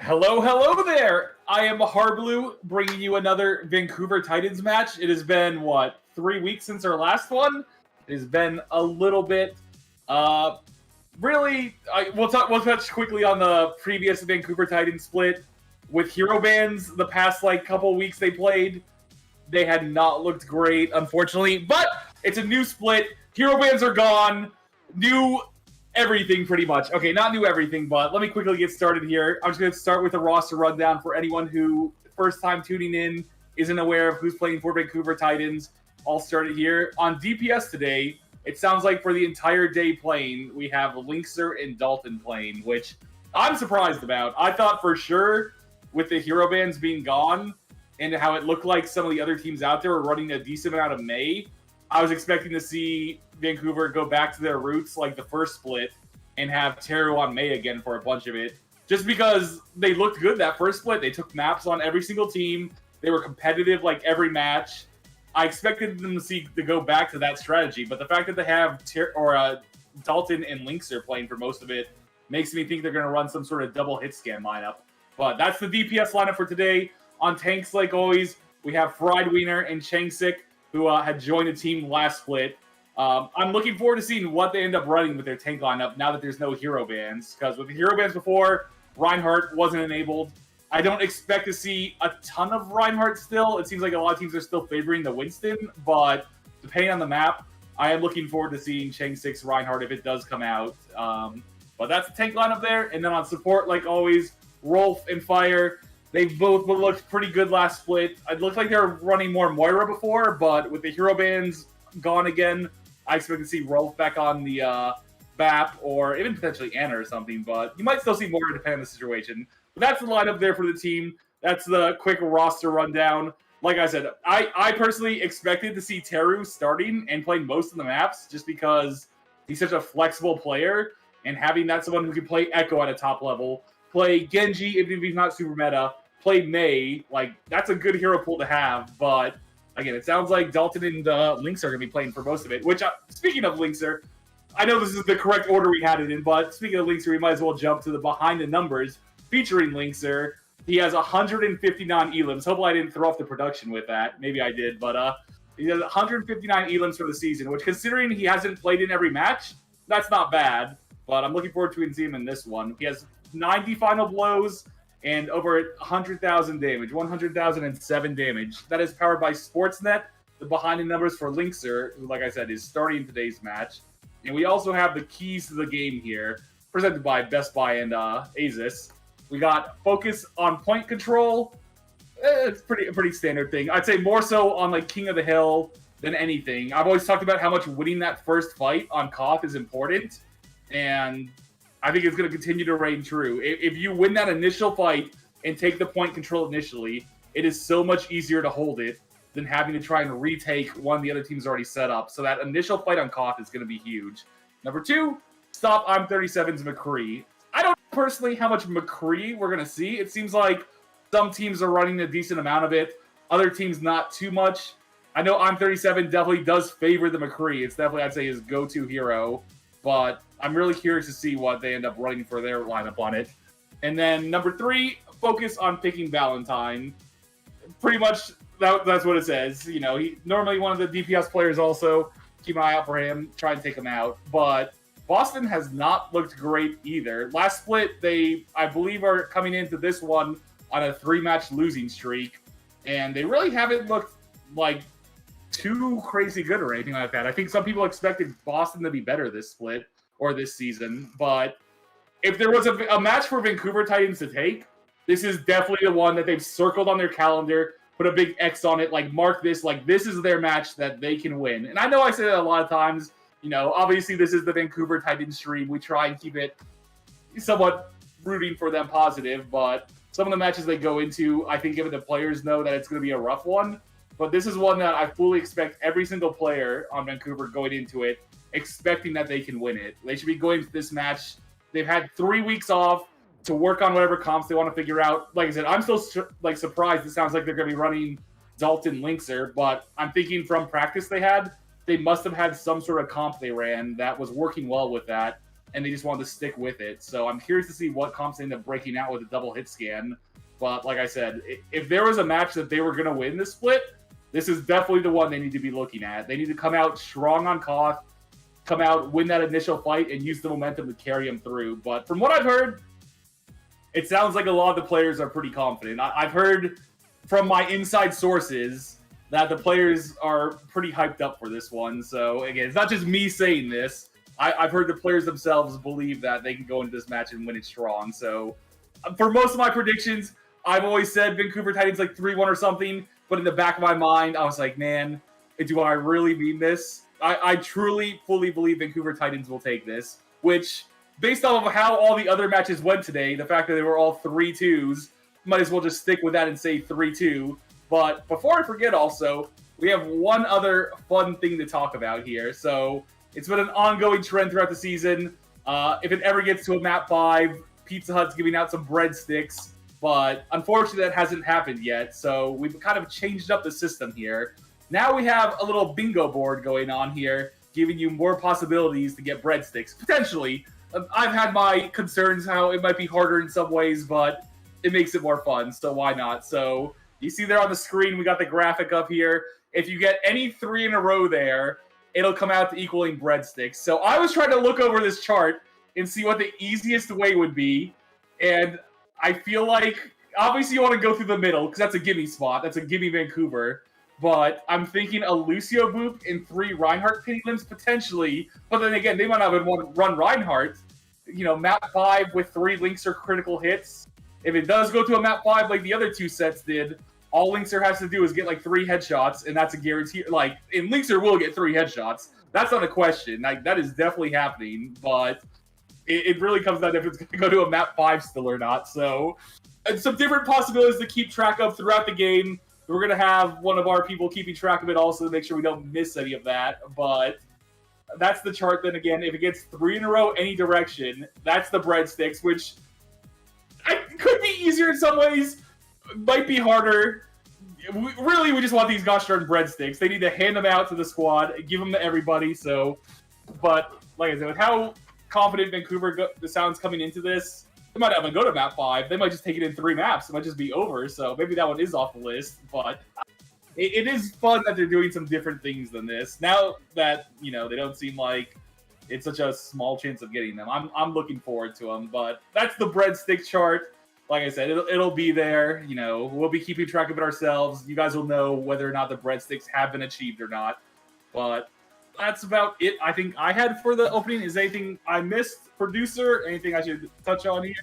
Hello, hello there! I am Harbleu, bringing you another Vancouver Titans match. It has been, 3 weeks since our last one? It has been a little bit. We'll touch quickly on the previous Vancouver Titans split. With hero bans, the past, couple weeks they played, they had not looked great, unfortunately. But it's a new split. Hero bans are gone. New everything, pretty much. Okay, not new everything, but let me quickly get started here. I'm just going to start with a roster rundown for anyone who, first time tuning in, isn't aware of who's playing for Vancouver Titans. I'll start it here. On DPS today, it sounds like for the entire day playing, we have Linkser and Dalton playing, which I'm surprised about. I thought for sure, with the hero bans being gone, and how it looked like some of the other teams out there were running a decent amount of May, I was expecting to see Vancouver go back to their roots like the first split and have Teru on May again for a bunch of it. Just because they looked good that first split. They took maps on every single team. They were competitive like every match. I expected them to go back to that strategy, but the fact that they have Dalton and Linkser playing for most of it makes me think they're going to run some sort of double hit scan lineup. But that's the DPS lineup for today. On tanks, like always, we have Fried Wiener and Changsik, who had joined the team last split. I'm looking forward to seeing what they end up running with their tank lineup now that there's no hero bans. Because with the hero bans before, Reinhardt wasn't enabled. I don't expect to see a ton of Reinhardt still. It seems like a lot of teams are still favoring the Winston, but depending on the map, I am looking forward to seeing Changsik's Reinhardt if it does come out. But that's the tank lineup there. And then on support, like always, Rolf and Fire. They both looked pretty good last split. It looked like they were running more Moira before, but with the hero bans gone again, I expect to see Rolf back on the BAP or even potentially Anna or something, but you might still see Moira depending on the situation. But that's the lineup there for the team. That's the quick roster rundown. Like I said, I personally expected to see Teru starting and playing most of the maps just because he's such a flexible player, and having that someone who can play Echo at a top level, play Genji even if he's not super meta, play May, that's a good hero pool to have. But again, it sounds like Dalton and Linkser are going to be playing for most of it. Which, speaking of Linkser, I know this is the correct order we had it in, but speaking of Linkser, we might as well jump to the behind the numbers featuring Linkser. He has 159 elims. Hopefully I didn't throw off the production with that. Maybe I did, but he has 159 elims for the season, which, considering he hasn't played in every match, that's not bad. But I'm looking forward to seeing him in this one. He has 90 final blows and over 100,000 damage, 100,007 damage. That is powered by Sportsnet, the behind the numbers for Linkser, who, like I said, is starting today's match. And we also have the keys to the game here, presented by Best Buy and Asus. We got focus on point control. It's a pretty standard thing. I'd say more so on King of the Hill than anything. I've always talked about how much winning that first fight on Koth is important, and I think it's going to continue to reign true. If you win that initial fight and take the point control initially, it is so much easier to hold it than having to try and retake one the other team's already set up. So that initial fight on Koth is going to be huge. Number 2, stop I'm37's McCree. I don't know personally how much McCree we're going to see. It seems like some teams are running a decent amount of it. Other teams not too much. I know I'm37 definitely does favor the McCree. It's definitely, I'd say, his go-to hero. But I'm really curious to see what they end up running for their lineup on it. And then number 3, focus on picking Valentine. Pretty much that's what it says. You know, he normally one of the DPS players also. Keep an eye out for him. Try and take him out. But Boston has not looked great either. Last split, they, I believe, are coming into this one on a 3-match losing streak. And they really haven't looked too crazy good or anything like that. I think some people expected Boston to be better this split or this season, but if there was a match for Vancouver Titans to take, this is definitely the one that they've circled on their calendar, put a big X on it, mark this, this is their match that they can win. And I know I say that a lot of times, obviously this is the Vancouver Titans stream. We try and keep it somewhat rooting for them positive, but some of the matches they go into, I think even the players know that it's going to be a rough one. But this is one that I fully expect every single player on Vancouver going into it, expecting that they can win it. They should be going to this match. They've had 3 weeks off to work on whatever comps they want to figure out. Like I said, I'm still surprised. It sounds like they're going to be running Dalton Linkser, but I'm thinking from practice they must have had some sort of comp they ran that was working well with that. and they just wanted to stick with it. So I'm curious to see what comps end up breaking out with a double hit scan. But like I said, if there was a match that they were going to win this split, this is definitely the one they need to be looking at. They need to come out strong on Koth, come out, win that initial fight, and use the momentum to carry them through. But from what I've heard, it sounds like a lot of the players are pretty confident. I've heard from my inside sources that the players are pretty hyped up for this one. So again, it's not just me saying this. I've heard the players themselves believe that they can go into this match and win it strong. So for most of my predictions, I've always said Vancouver Titans like 3-1 or something. But in the back of my mind, I was like, man, do I really mean this? I truly, fully believe Vancouver Titans will take this, which, based off of how all the other matches went today, the fact that they were all 3-2s, might as well just stick with that and say 3-2. But before I forget also, we have one other fun thing to talk about here. So it's been an ongoing trend throughout the season. If it ever gets to a map 5, Pizza Hut's giving out some breadsticks. But unfortunately, that hasn't happened yet. So we've kind of changed up the system here. Now we have a little bingo board going on here, giving you more possibilities to get breadsticks. Potentially. I've had my concerns how it might be harder in some ways, but it makes it more fun, so why not? So you see there on the screen, we got the graphic up here. If you get any 3 in a row there, it'll come out to equaling breadsticks. So I was trying to look over this chart and see what the easiest way would be, and I feel like, obviously you want to go through the middle, because that's a gimme spot. That's a gimme Vancouver. But I'm thinking a Lucio Boop and 3 Reinhardt Pity Limbs, potentially. But then again, they might not even want to run Reinhardt. You know, map 5 with 3 Linkser critical hits. If it does go to a map 5 like the other 2 sets did, all Linkser has to do is get like 3 headshots, and that's a guarantee. Like, and Linkser will get 3 headshots. That's not a question. Like, that is definitely happening. But it really comes down to if it's going to go to a map 5 still or not. So, some different possibilities to keep track of throughout the game. We're going to have one of our people keeping track of it also to make sure we don't miss any of that. But that's the chart. Then again, if it gets 3 in a row any direction, that's the breadsticks, which could be easier in some ways, might be harder. We just want these gosh darn breadsticks. They need to hand them out to the squad, give them to everybody. So, but like I said, with how confident Vancouver sounds coming into this, they might not even go to map 5. They might just take it in 3 maps. It might just be over. So maybe that one is off the list. But it is fun that they're doing some different things than this. Now that, you know, they don't seem like it's such a small chance of getting them. I'm looking forward to them. But that's the breadstick chart. Like I said, it'll be there. You know, we'll be keeping track of it ourselves. You guys will know whether or not the breadsticks have been achieved or not. But that's about it I think I had for the opening. Is anything I missed, producer? Anything I should touch on here?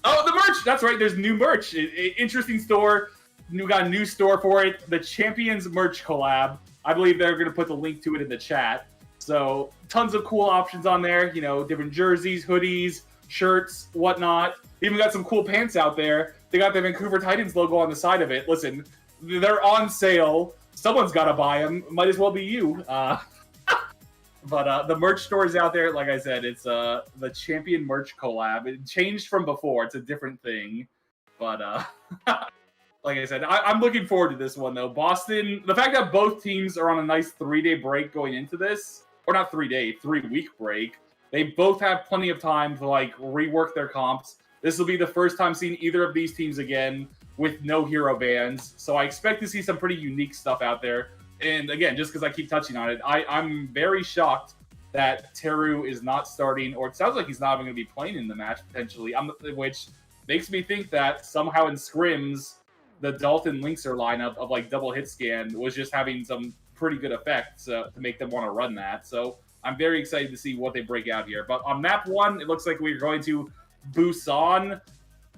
Oh, the merch! That's right, there's new merch. Interesting store. We got a new store for it. The Champions merch collab. I believe they're going to put the link to it in the chat. So, tons of cool options on there. You know, different jerseys, hoodies, shirts, whatnot. Even got some cool pants out there. They got the Vancouver Titans logo on the side of it. Listen, they're on sale. Someone's got to buy them. Might as well be you. But the merch store is out there. Like I said, it's the Champion merch collab. It changed from before. It's a different thing. But like I said, I'm looking forward to this one, though. Boston, the fact that both teams are on a nice 3-day break going into this, or not 3-day, 3-week break, they both have plenty of time to like rework their comps. This will be the first time seeing either of these teams again with no hero bans. So I expect to see some pretty unique stuff out there. And again, just because I keep touching on it, I'm very shocked that Teru is not starting, or it sounds like he's not even going to be playing in the match, potentially, which makes me think that somehow in scrims, the Dalton Linkser lineup of like double hit scan was just having some pretty good effects to make them want to run that. So I'm very excited to see what they break out here. But on map 1, it looks like we're going to Busan,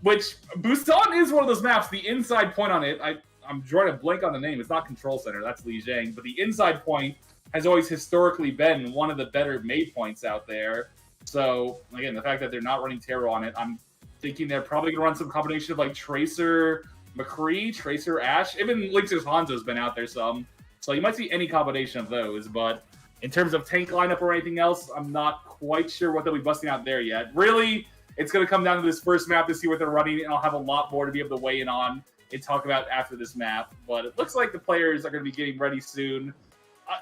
which Busan is one of those maps. The inside point on it, I'm drawing a blank on the name. It's not Control Center. That's Lijiang. But the inside point has always historically been one of the better made points out there. So, again, the fact that they're not running Terror on it, I'm thinking they're probably going to run some combination of, like, Tracer McCree, Tracer Ash. Even Linkser's Hanzo's been out there some. So you might see any combination of those. But in terms of tank lineup or anything else, I'm not quite sure what they'll be busting out there yet. Really, it's going to come down to this first map to see what they're running, and I'll have a lot more to be able to weigh in on and talk about after this map. But it looks like the players are going to be getting ready soon.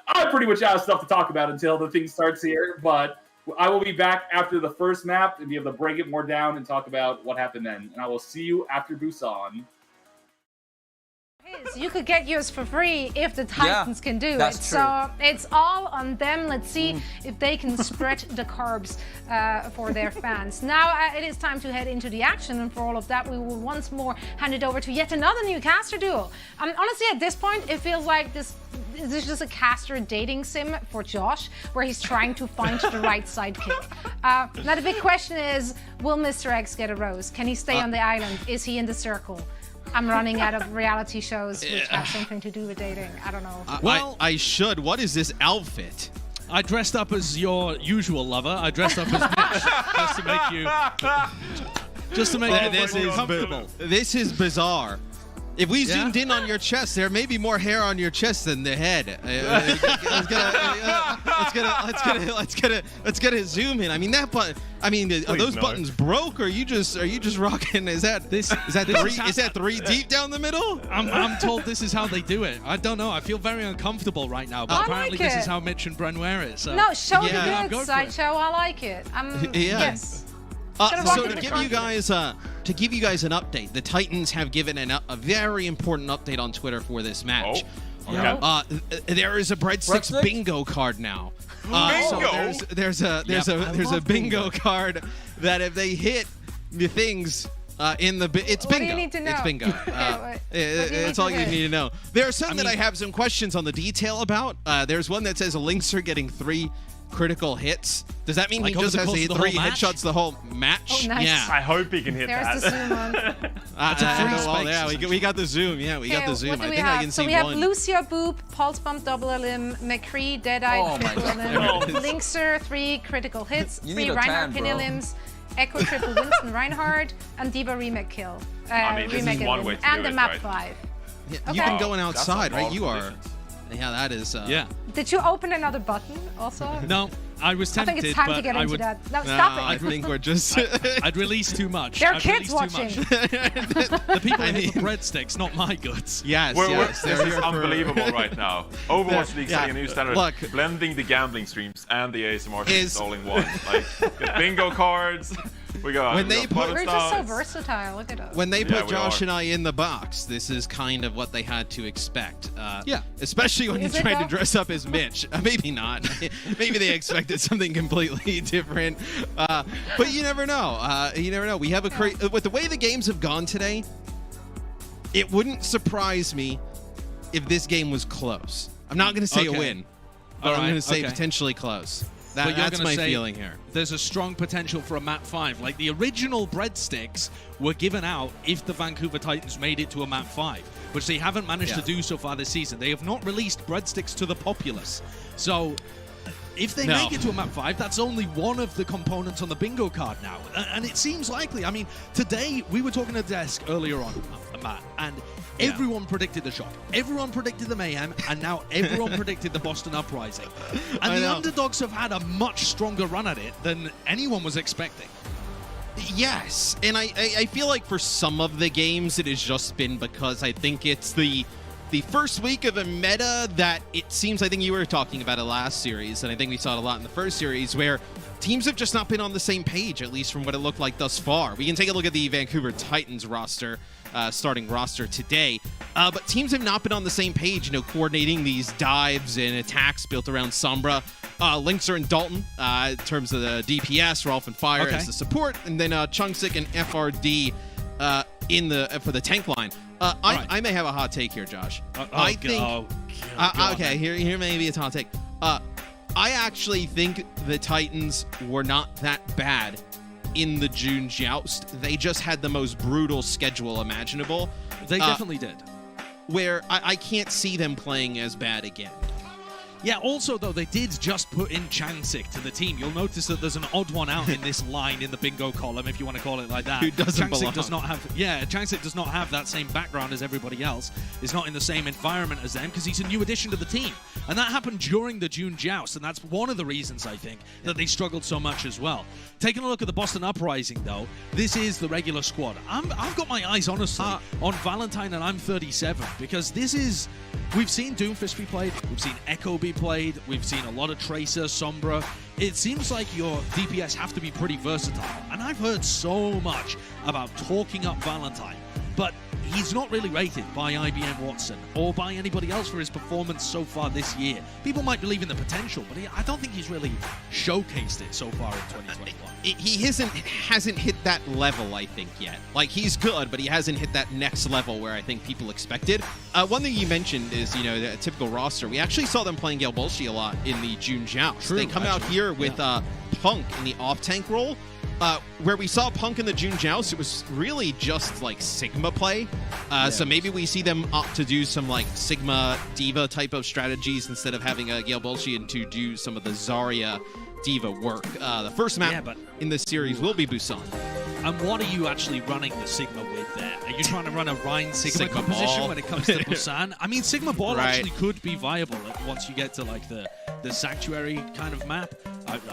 I'm pretty much out of stuff to talk about until the thing starts here, but I will be back after the first map and be able to break it more down and talk about what happened then. And I will see you after Busan. You could get yours for free if the Titans can do it. True. So it's all on them. Let's see if they can spread the carbs for their fans. Now it is time to head into the action, and for all of that, we will once more hand it over to yet another new caster duo. Honestly, at this point, it feels like this is just a caster dating sim for Josh, where he's trying to find the right sidekick. Now the big question is, will Mr. X get a rose? Can he stay on the island? Is he in the circle? I'm running out of reality shows which have something to do with dating. I don't know. Well, I should. What is this outfit? I dressed up as your usual lover. I dressed up as Mitch, just to make you comfortable. This is bizarre. If we zoomed in on your chest, there may be more hair on your chest than the head. Let's get a zoom in. I mean that button. I mean, are those buttons broke, or are you just rocking? Is that three deep down the middle? I'm told this is how they do it. I don't know. I feel very uncomfortable right now, but apparently this is how Mitch and Bren wear it. So. No, show the good Sideshow. I like it. Yes. So to give you guys an update, the Titans have given a very important update on Twitter for this match. There is a breadsticks bingo card now. So there's a bingo card that if they hit the things in the it's bingo. What do you need to know? It's bingo. It's all you need to know. There are some that I have some questions on the detail about. There's one that says Lynx are getting 3 critical hits. Does that mean he just has to hit 3 headshots the whole match? Oh, nice. Yeah. I hope he can hit that. The zoom on. We got the zoom. Yeah, we got the zoom. What do we I have? can see we have one. Lucia Boop, Pulse Bump Double Elim, McCree, Deadeye Triple Elim, Lynxer 3 critical hits, 3 Reinhardt Pin Elims, Echo Triple Winston Reinhardt, and Diva Remake Kill. this is one way to do and the it, map right? 5. Yeah, you've been going outside, right? You are. Conditions. Yeah, that is. Yeah. Did you open another button also? No, I was tempted. I think it's time to get into that. No, stop it. I think we're just. I'd release too much. There are kids watching. The people hit the breadsticks, not my goods. Yes, This is unbelievable right now. Overwatch League setting a new standard. Look, blending the gambling streams and the ASMR streams all in one. Like got bingo cards. We got. We're just so versatile. Look at us. When they put Josh and I in the box, this is kind of what they had to expect. Especially when he tried to dress up as Mitch. Maybe not. Maybe they expected something completely different. But you never know. You never know. We have with the way the games have gone today, it wouldn't surprise me if this game was close. I'm not going to say a win, but I'm going to say potentially close. That's my feeling here. There's a strong potential for a map 5. Like the original breadsticks were given out if the Vancouver Titans made it to a map 5, which they haven't managed to do so far this season. They have not released breadsticks to the populace. So if they make it to a map 5, that's only one of the components on the bingo card now. And it seems likely. I mean, today we were talking at the desk earlier on, Matt, and everyone predicted the shock. Everyone predicted the mayhem, and now everyone predicted the Boston Uprising. And the underdogs have had a much stronger run at it than anyone was expecting. Yes, and I feel like for some of the games it has just been because I think it's the first week of a meta that it seems, I think you were talking about it last series, and I think we saw it a lot in the first series, where teams have just not been on the same page, at least from what it looked like thus far. We can take a look at the Vancouver Titans roster, starting roster today, but teams have not been on the same page, coordinating these dives and attacks built around Sombra. Lynxer and Dalton, in terms of the DPS, Rolf and Fire as the support, and then Chungsik and FRD for the tank line. I may have a hot take here, Josh. Okay, here may be a hot take. I actually think the Titans were not that bad in the June Joust. They just had the most brutal schedule imaginable. They definitely did. Where I can't see them playing as bad again. Yeah, also, though, they did just put in Chungsik to the team. You'll notice that there's an odd one out in this line in the bingo column, if you want to call it like that. Who doesn't belong. Chungsik does not have that same background as everybody else. He's not in the same environment as them because he's a new addition to the team. And that happened during the June Joust, and that's one of the reasons, I think, that they struggled so much as well. Taking a look at the Boston Uprising, though, this is the regular squad. I've got my eyes, honestly, on Valentine, and I'm 37, because this is... We've seen Doomfist be played, we've seen Echo be played, we've seen a lot of Tracer, Sombra, it seems like your DPS have to be pretty versatile. And I've heard so much about talking up Valentine, but he's not really rated by IBM Watson or by anybody else for his performance so far this year. People might believe in the potential, but I don't think he's really showcased it so far in 2021. He hasn't hit that level, I think, yet. Like, he's good, but he hasn't hit that next level where I think people expected. One thing you mentioned is, the typical roster. We actually saw them playing Gale Bolshi a lot in the June Joust. They come out here with Punk in the off-tank role. Where we saw Punk in the June Joust, it was really just like Sigma play. So maybe we see them opt to do some like Sigma Diva type of strategies instead of having a Gale Bolshi and to do some of the Zarya Diva work. The first map in this series will be Busan. And what are you actually running the Sigma with there? Are you trying to run a Rein Sigma composition Ball when it comes to Busan? I mean, Sigma Ball actually could be viable once you get to like the Sanctuary kind of map,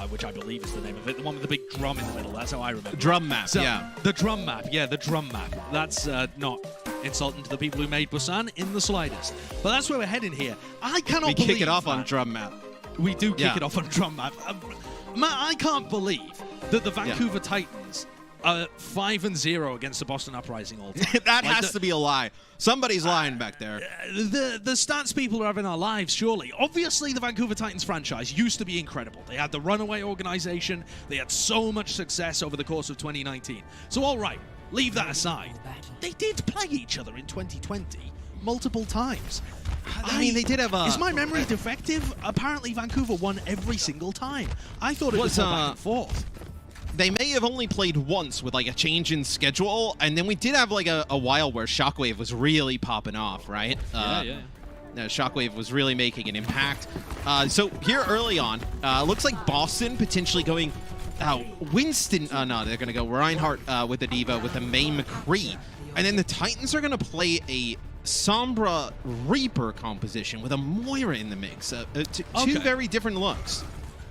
which I believe is the name of it. The one with the big drum in the middle. That's how I remember. Drum map, so, the drum map. Yeah, the drum map. That's not insulting to the people who made Busan in the slightest. But that's where we're heading here. I cannot believe we kick it off on drum map. We do kick it off on drum map. Matt, I can't believe that the Vancouver Titans are 5-0 against the Boston Uprising all time. That has to be a lie. Somebody's lying back there. The stats people are having our lives, surely. Obviously, the Vancouver Titans franchise used to be incredible. They had the runaway organization. They had so much success over the course of 2019. So, all right, leave that aside. They did play each other in 2020 multiple times. I mean, they did have a... Is my memory defective? Apparently, Vancouver won every single time. I thought it was back and forth. They may have only played once with like a change in schedule, and then we did have like a while where Shockwave was really popping off, right? Shockwave was really making an impact. So here early on, looks like Boston potentially going Winston. No, they're going to go Reinhardt with the Diva with the main McCree. And then the Titans are going to play a Sombra Reaper composition with a Moira in the mix. Two very different looks.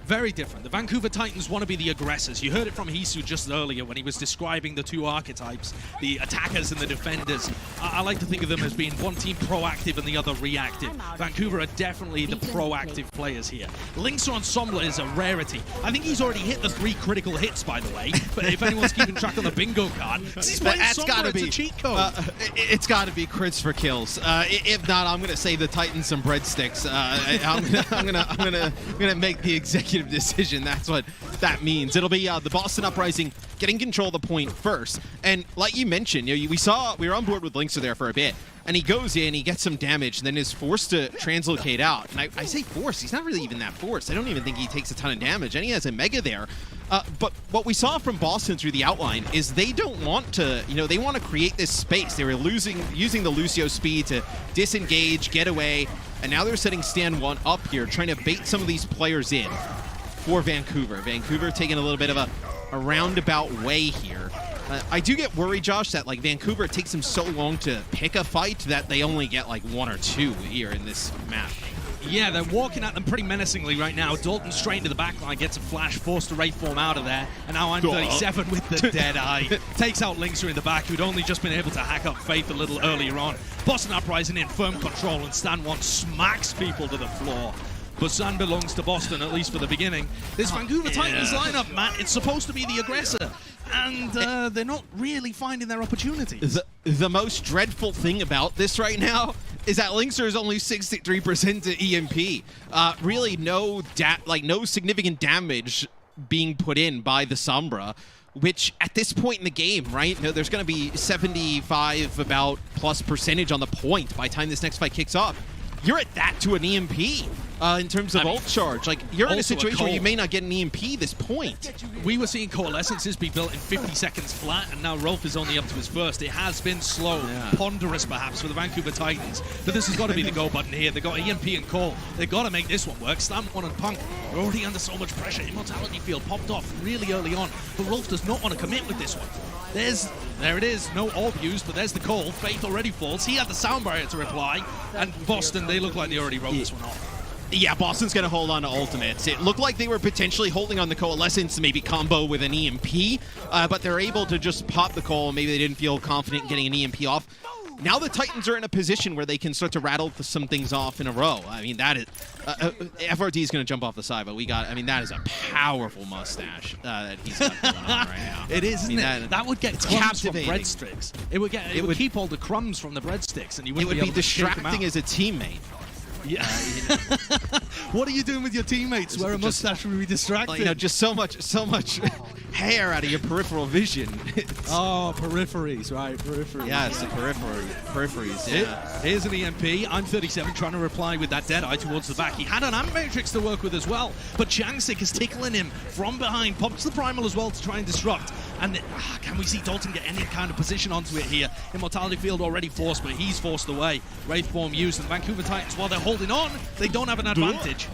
Very different. The Vancouver Titans want to be the aggressors. You heard it from Hisu just earlier when he was describing the two archetypes, the attackers and the defenders. I like to think of them as being one team proactive and the other reactive. Vancouver are definitely the proactive players here. Linkser on Sombra is a rarity. I think he's already hit the 3 critical hits, by the way. But if anyone's keeping track on the bingo card, he's playing Sombra, it's a cheat code. It's got to be crits for kills. If not, I'm going to say the Titans some breadsticks. I'm gonna make the executive decision. That's what that means. It'll be the Boston Uprising getting control of the point first. And like you mentioned, we were on board with Linkser there for a bit, and he goes in, he gets some damage, and then is forced to translocate out. And I say forced, he's not really even that forced. I don't even think he takes a ton of damage, and he has a Mega there. But what we saw from Boston through the outline is they don't want to, they want to create this space. They were using the Lucio speed to disengage, get away, and now they're setting Stand 1 up here, trying to bait some of these players in for Vancouver. Vancouver taking a little bit of a roundabout way here. I do get worried, Josh, that like Vancouver, it takes them so long to pick a fight that they only get like 1 or 2 here in this map. Yeah, they're walking at them pretty menacingly right now. Dalton straight into the backline, gets a flash, forced to Wraith form out of there. And now I'm 37 with the dead eye. Takes out Linkser in the back, who'd only just been able to hack up Faith a little earlier on. Boston Uprising in firm control, and Stan 1 smacks people to the floor. Busan belongs to Boston, at least for the beginning. This Vancouver Titans lineup, Matt, it's supposed to be the aggressor. And they're not really finding their opportunities. The most dreadful thing about this right now is that Linkser is only 63% to EMP. Really no significant damage being put in by the Sombra, which at this point in the game, right, there's going to be 75 about plus percentage on the point by the time this next fight kicks off. You're at that to an EMP in terms of ult charge. Like, you're in a situation where you may not get an EMP this point. We were seeing coalescences be built in 50 seconds flat, and now Rolf is only up to his first. It has been slow, ponderous perhaps, for the Vancouver Titans. But this has got to be the go button here. They've got EMP and Cole. They've got to make this one work. Stamp 1 and Punk are already under so much pressure. Immortality Field popped off really early on, but Rolf does not want to commit with this one. There it is, no orb used, but there's the Cole. Faith already falls. He had the sound barrier to reply, and Boston, they look like they already wrote this one off. Yeah, Boston's going to hold on to ultimates. It looked like they were potentially holding on the Coalescence, maybe combo with an EMP, but they're able to just pop the Cole. Maybe they didn't feel confident in getting an EMP off. now the Titans are in a position where they can start to rattle some things off in a row. I mean, that is FRD is going to jump off the side, but that is a powerful mustache that he's got going on right now. It is, isn't it? That would get crumbs from captivating. breadsticks. It would keep all the crumbs from the breadsticks, and you wouldn't It would be able to shake them distracting out. as a teammate. Yeah. What are you doing with your teammates? Where a mustache would be distracting. Just so much hair out of your peripheral vision. Oh, peripheries, right? Peripheries. Yes, the peripheries. Yeah. Here's an EMP. I'm 37 trying to reply with that Deadeye towards the back. He had an Amp Matrix to work with as well, but Changsik is tickling him from behind. Pops the Primal as well to try and disrupt. And can we see Dalton get any kind of position onto it here? Immortality Field already forced, but he's forced away. Wraithform used, and the Vancouver Titans, while they're holding on, they don't have an advantage.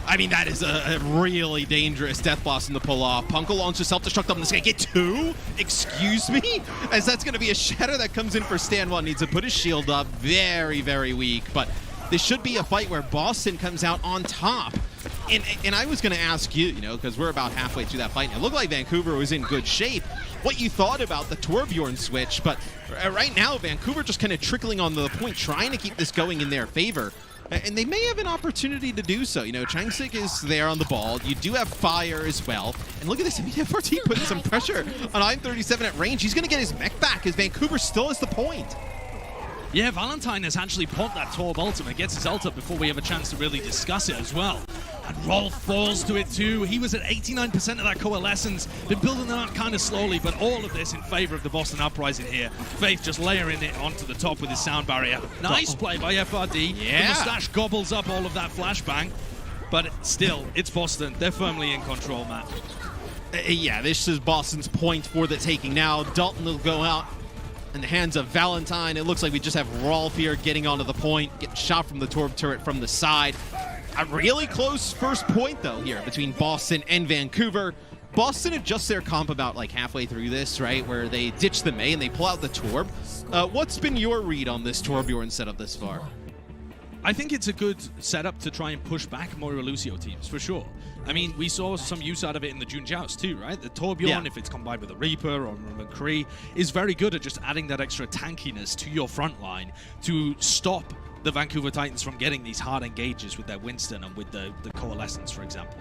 I mean, that is a really dangerous death boss in the pull off. Punkle launches self-destruct on this guy. Get 2? Excuse me? As that's going to be a shatter that comes in for Stan 1. Needs to put his shield up. Very, very weak. But this should be a fight where Boston comes out on top. And I was going to ask you, because we're about halfway through that fight, and it looked like Vancouver was in good shape, what you thought about the Torbjorn switch. But right now, Vancouver just kind of trickling on the point, trying to keep this going in their favor. And they may have an opportunity to do so. Changsik is there on the ball. You do have fire as well. And look at this. I mean, FRT putting some pressure on I'm37 at range. He's going to get his mech back as Vancouver still has the point. Yeah, Valentine has actually popped that Torb ultimate, gets his ult up before we have a chance to really discuss it as well. And Rolf falls to it too. He was at 89% of that coalescence. Been building them up kind of slowly, but all of this in favor of the Boston Uprising here. Faith just layering it onto the top with his sound barrier. Nice play by FRD. Yeah. The mustache gobbles up all of that flashbang. But still, it's Boston. They're firmly in control, Matt. Yeah, this is Boston's point for the taking now. Dalton will go out in the hands of Valentine. It looks like we just have Rolf here getting onto the point, getting shot from the Torb turret from the side. A really close first point, though, here between Boston and Vancouver. Boston adjusts their comp about halfway through this, right, where they ditch the Mei and they pull out the Torb. What's been your read on this Torbjorn setup this far? I think it's a good setup to try and push back Moira Lucio teams, for sure. I mean, we saw some use out of it in the June Joust too, right? The Torbjorn, if it's combined with a Reaper or a McCree, is very good at just adding that extra tankiness to your front line to stop the Vancouver Titans from getting these hard engages with their Winston and with the Coalescence, for example.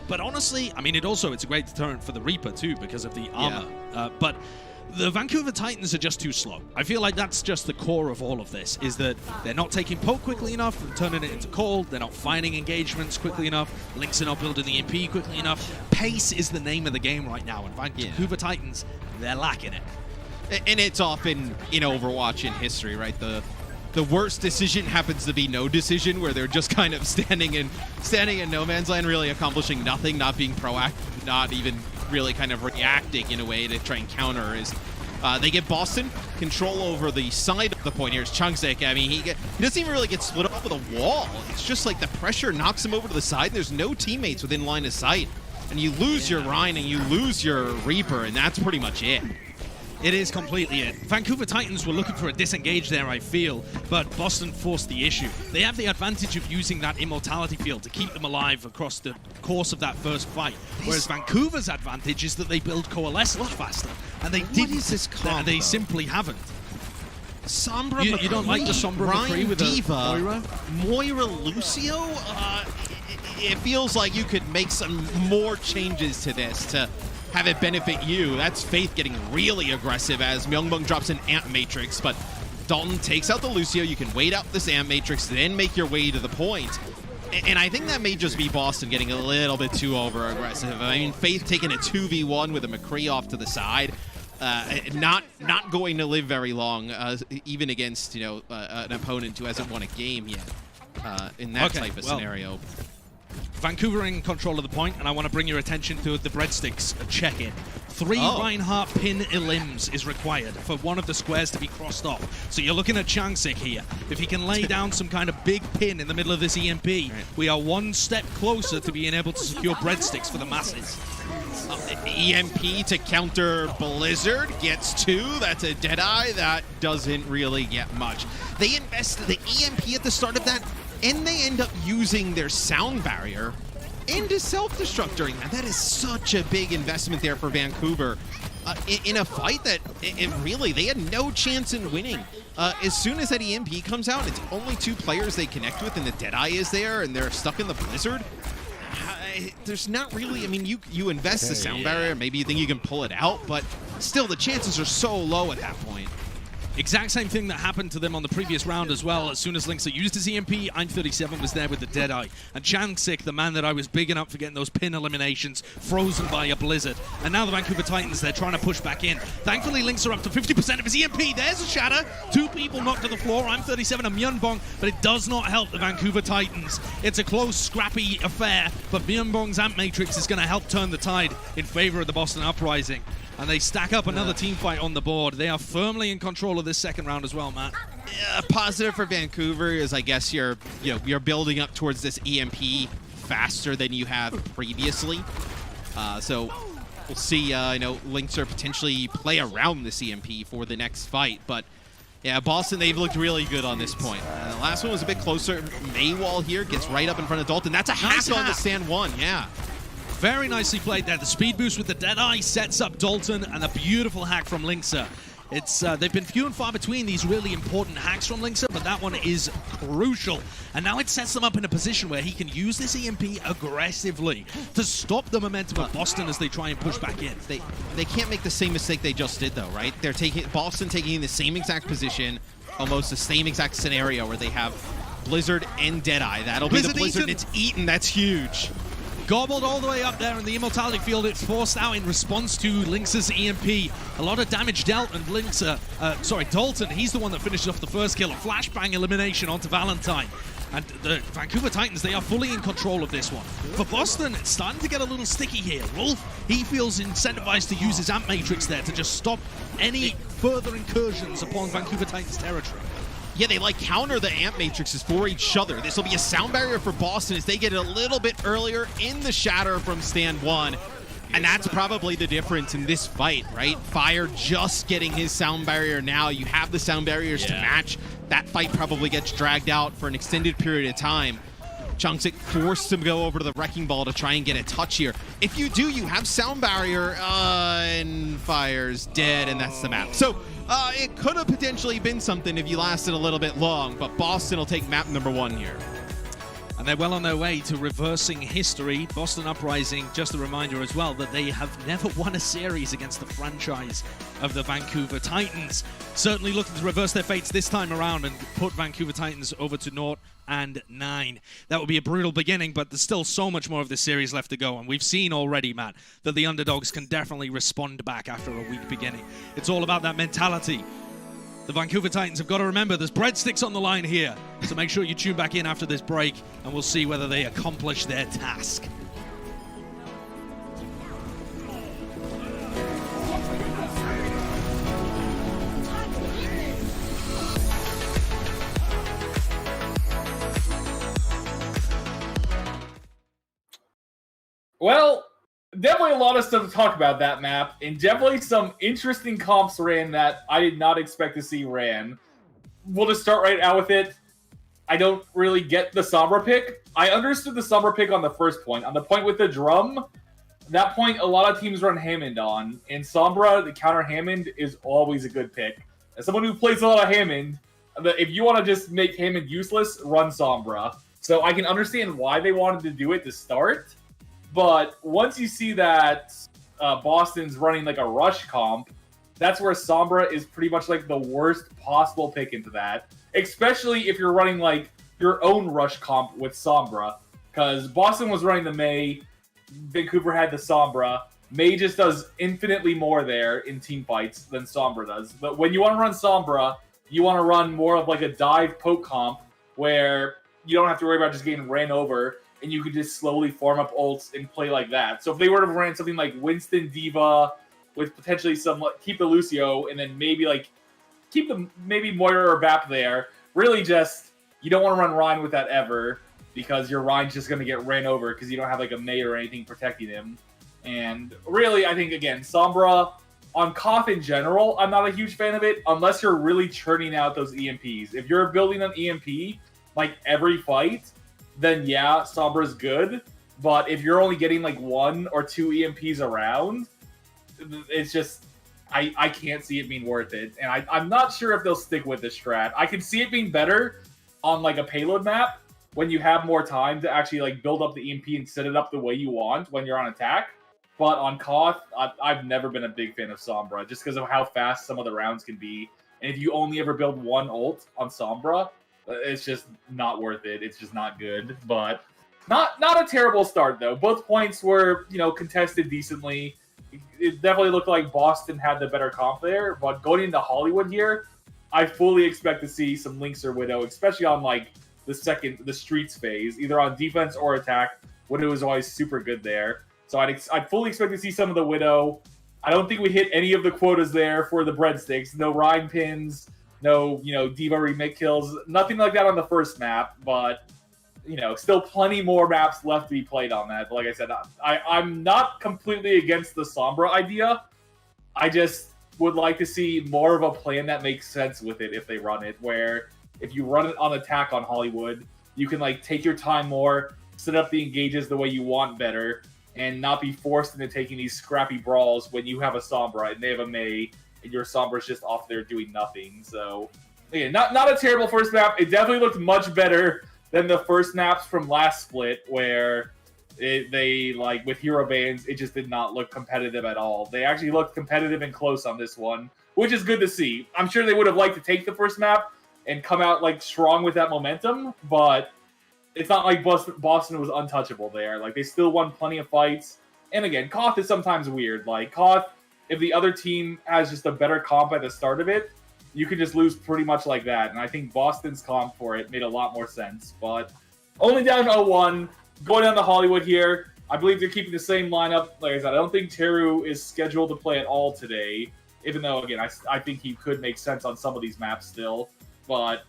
But honestly, I mean, it's a great deterrent for the Reaper too because of the armor. But the Vancouver Titans are just too slow. I feel like that's just the core of all of this, is that they're not taking poke quickly enough and turning it into cold. They're not finding engagements quickly enough. Lynx are not building the MP quickly enough. Pace is the name of the game right now, and Vancouver Titans, they're lacking it. And it's often in Overwatch in history, right? The worst decision happens to be no decision, where they're just kind of standing in no man's land, really accomplishing nothing, not being proactive, not even really kind of reacting in a way to try and counter. Is they get Boston control over the side of the point. Here's Changsik. I mean, he doesn't even really get split up with a wall. It's just like the pressure knocks him over to the side. There's no teammates within line of sight, and you lose your Rhine and you lose your Reaper, and that's pretty much it. It is completely it. Vancouver Titans were looking for a disengage there, I feel, but Boston forced the issue. They have the advantage of using that immortality field to keep them alive across the course of that first fight, whereas Vancouver's advantage is that they build Coalesce much faster, and they didn't. What is this combo? They simply haven't. Sombra You don't like the Sombra McCree with Diva, Moira Lucio? It feels like you could make some more changes to this to have it benefit you. That's Faith getting really aggressive as Myungbong drops an Amp Matrix, but Dalton takes out the Lucio. You can wait out this Amp Matrix, then make your way to the point. And I think that may just be Boston getting a little bit too over-aggressive. I mean, Faith taking a 2v1 with a McCree off to the side. Not going to live very long, even against an opponent who hasn't won a game yet in that type of scenario. Vancouver in control of the point, and I want to bring your attention to the breadsticks check-in. 3 Reinhardt pin elims is required for one of the squares to be crossed off. So you're looking at Changsik here. If he can lay down some kind of big pin in the middle of this EMP, we are one step closer to being able to secure breadsticks for the masses. EMP to counter Blizzard gets 2. That's a Deadeye. That doesn't really get much. They invested the EMP at the start of that, and they end up using their sound barrier into self-destruct during that. That is such a big investment there for Vancouver. in a fight that it really, they had no chance in winning. As soon as that EMP comes out, it's only 2 players they connect with, and the Deadeye is there, and they're stuck in the Blizzard. There's not really, I mean, you invest the sound barrier, maybe you think you can pull it out, but still the chances are so low at that point. Exact same thing that happened to them on the previous round as well. As soon as Linkser used his EMP, I'm37 was there with the Deadeye. And Chansik, the man that I was bigging up for getting those pin eliminations, frozen by a blizzard. And now the Vancouver Titans, they're trying to push back in. Thankfully, Linkser up to 50% of his EMP. There's a shatter. 2 people knocked to the floor. I'm37 and Myeonbong, but it does not help the Vancouver Titans. It's a close, scrappy affair, but Myeonbong's Amp Matrix is going to help turn the tide in favor of the Boston Uprising. And they stack up another team fight on the board. They are firmly in control of this second round as well, Matt. Yeah, positive for Vancouver is, I guess, you're building up towards this EMP faster than you have previously. So we'll see. Linkser potentially play around this EMP for the next fight, but yeah, Boston, they've looked really good on this point. The last one was a bit closer. Maywall here gets right up in front of Dalton. That's a hack on the stand 1. Yeah. Very nicely played there. The speed boost with the Deadeye sets up Dalton, and a beautiful hack from Linkser. It's they've been few and far between, these really important hacks from Linkser, but that one is crucial. And now it sets them up in a position where he can use this EMP aggressively to stop the momentum of Boston as they try and push back in. They can't make the same mistake they just did, though, right? They're Boston taking the same exact position, almost the same exact scenario where they have Blizzard and Deadeye. That'll be the Blizzard, and it's eaten. That's huge. Gobbled all the way up there in the Immortality field. It's forced out in response to Linkser's EMP. A lot of damage dealt, and Dalton, he's the one that finishes off the first kill. A flashbang elimination onto Valentine. And the Vancouver Titans, they are fully in control of this one. For Boston, it's starting to get a little sticky here. Wolf, he feels incentivized to use his Amp Matrix there to just stop any further incursions upon Vancouver Titans territory. Yeah, they counter the Amp Matrixes for each other. This will be a sound barrier for Boston as they get it a little bit earlier in the shatter from stand 1. And that's probably the difference in this fight, right? Fire just getting his sound barrier now. You have the sound barriers to match. That fight probably gets dragged out for an extended period of time. Chansik forced to go over to the Wrecking Ball to try and get a touch here. If you do, you have sound barrier, and Fire's dead, and that's the map. So it could have potentially been something if you lasted a little bit long, but Boston will take map number 1 here. And they're well on their way to reversing history. Boston Uprising, just a reminder as well, that they have never won a series against the franchise of the Vancouver Titans. Certainly looking to reverse their fates this time around and put Vancouver Titans over to 0-9. That would be a brutal beginning, but there's still so much more of this series left to go. And we've seen already, Matt, that the underdogs can definitely respond back after a weak beginning. It's all about that mentality. The Vancouver Titans have got to remember there's breadsticks on the line here. So make sure you tune back in after this break and we'll see whether they accomplish their task. Well, definitely a lot of stuff to talk about that map, and definitely some interesting comps ran that I did not expect to see ran. We'll just start right out with it. I don't really get the Sombra pick. I understood the Sombra pick on the first point. On the point with the drum, that point a lot of teams run Hammond on, and Sombra, the counter Hammond, is always a good pick. As someone who plays a lot of Hammond, if you want to just make Hammond useless, run Sombra. So I can understand why they wanted to do it to start. But once you see that Boston's running like a rush comp, that's where Sombra is pretty much like the worst possible pick into that. Especially if you're running like your own rush comp with Sombra. Because Boston was running the Mei, Vancouver had the Sombra. Mei just does infinitely more there in team fights than Sombra does. But when you want to run Sombra, you want to run more of like a dive poke comp where you don't have to worry about just getting ran over. And you can just slowly form up ults and play like that. So if they were to run something like Winston Diva with potentially some keep the Lucio and then maybe like keep the maybe Moira or Bap there, really just you don't want to run Ryan with that ever because your Ryan's just going to get ran over because you don't have like a Mei or anything protecting him. And really, I think again, Sombra on Koth in general, I'm not a huge fan of it unless you're really churning out those EMPs. If you're building an EMP like every fight, then yeah, Sombra's good. But if you're only getting like 1 or 2 EMPs around, it's just I can't see it being worth it. And I'm not sure if they'll stick with this strat. I can see it being better on like a payload map when you have more time to actually like build up the EMP and set it up the way you want when you're on attack. But on Koth, I've never been a big fan of Sombra just because of how fast some of the rounds can be. And if you only ever build one ult on Sombra, it's just not worth it. It's just not good. But not a terrible start though. Both points were, you know, contested decently. It definitely looked like Boston had the better comp there. But going into Hollywood here, I fully expect to see some Lynx or Widow, especially on like the streets phase, either on defense or attack. Widow is always super good there. So I'd fully expect to see some of the Widow. I don't think we hit any of the quotas there for the breadsticks. No Rhyme pins, no, you know, Diva remake kills, nothing like that on the first map. But, you know, still plenty more maps left to be played on that. But like I said, I'm not completely against the Sombra idea. I just would like to see more of a plan that makes sense with it if they run it, where if you run it on attack on Hollywood, you can like take your time more, set up the engages the way you want better, and not be forced into taking these scrappy brawls when you have a Sombra and they have a Mei and your Sombra's just off there doing nothing. So, again, not a terrible first map. It definitely looked much better than the first maps from last split where they, like, with hero bans, it just did not look competitive at all. They actually looked competitive and close on this one, which is good to see. I'm sure they would have liked to take the first map and come out, like, strong with that momentum, but it's not like Boston was untouchable there. Like, they still won plenty of fights. And again, Koth is sometimes weird. Like, Koth, if the other team has just a better comp at the start of it, you can just lose pretty much like that. And I think Boston's comp for it made a lot more sense. But only down 0-1. Going down to Hollywood here. I believe they're keeping the same lineup. Like I said, I don't think Teru is scheduled to play at all today. Even though, again, I think he could make sense on some of these maps still. But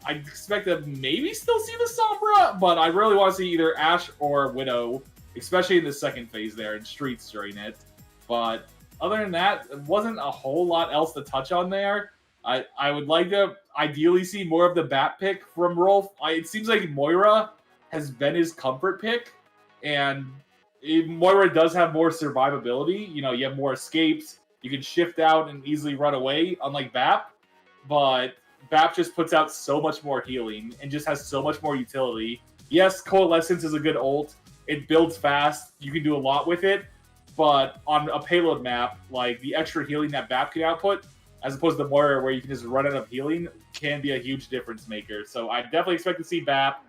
I expect to maybe still see the Sombra, but I really want to see either Ashe or Widow, especially in the second phase there in Streets during it. But other than that, it wasn't a whole lot else to touch on there. I would like to ideally see more of the bat pick from Rolf. It seems like Moira has been his comfort pick, and Moira does have more survivability. You know, you have more escapes, you can shift out and easily run away, unlike Bap, but Bap just puts out so much more healing and just has so much more utility. Yes, Coalescence is a good ult. It builds fast. You can do a lot with it. But on a payload map, like the extra healing that Bap can output, as opposed to Moira where you can just run out of healing, can be a huge difference maker. So I definitely expect to see Bap.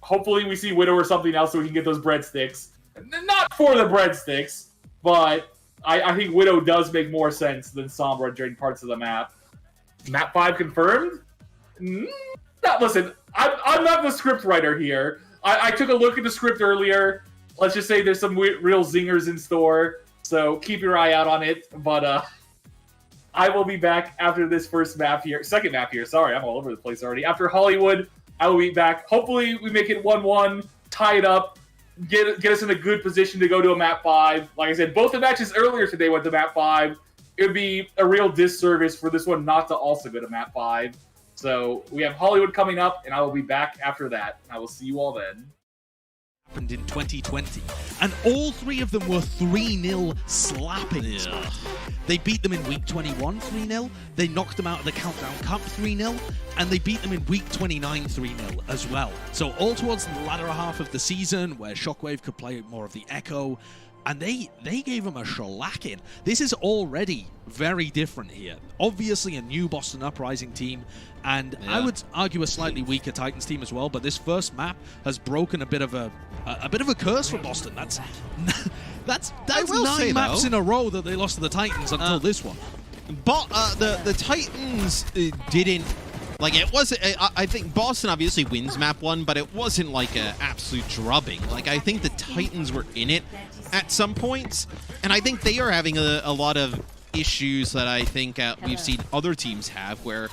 Hopefully we see Widow or something else so we can get those breadsticks. Not for the breadsticks, but I think Widow does make more sense than Sombra during parts of the map. Map 5 confirmed? Listen, I'm not the script writer here. I took a look at the script earlier. Let's just say there's some real zingers in store, so keep your eye out on it. But I will be back after this second map here. Sorry, I'm all over the place already. After Hollywood, I will be back. Hopefully we make it 1-1, tie it up, get us in a good position to go to a map 5. Like I said, both the matches earlier today went to map 5. It would be a real disservice for this one not to also go to map 5. So we have Hollywood coming up, and I will be back after that. I will see you all then. Happened in 2020, and all three of them were 3-0 slappings. Yeah. They beat them in week 21 3-0, they knocked them out of the Countdown Cup 3-0, and they beat them in week 29 3-0 as well. So all towards the latter half of the season, where Shockwave could play more of the Echo, and they gave them a shellacking. This is already very different here. Obviously a new Boston Uprising team, and I would argue a slightly weaker Titans team as well, but this first map has broken a bit of a curse for Boston. That's 9 maps in a row that they lost to the Titans until this one. But the Titans didn't, like, it wasn't, I think Boston obviously wins map 1, but it wasn't like an absolute drubbing. Like, I think the Titans were in it at some points, and I think they are having a lot of issues that I think we've seen other teams have, where,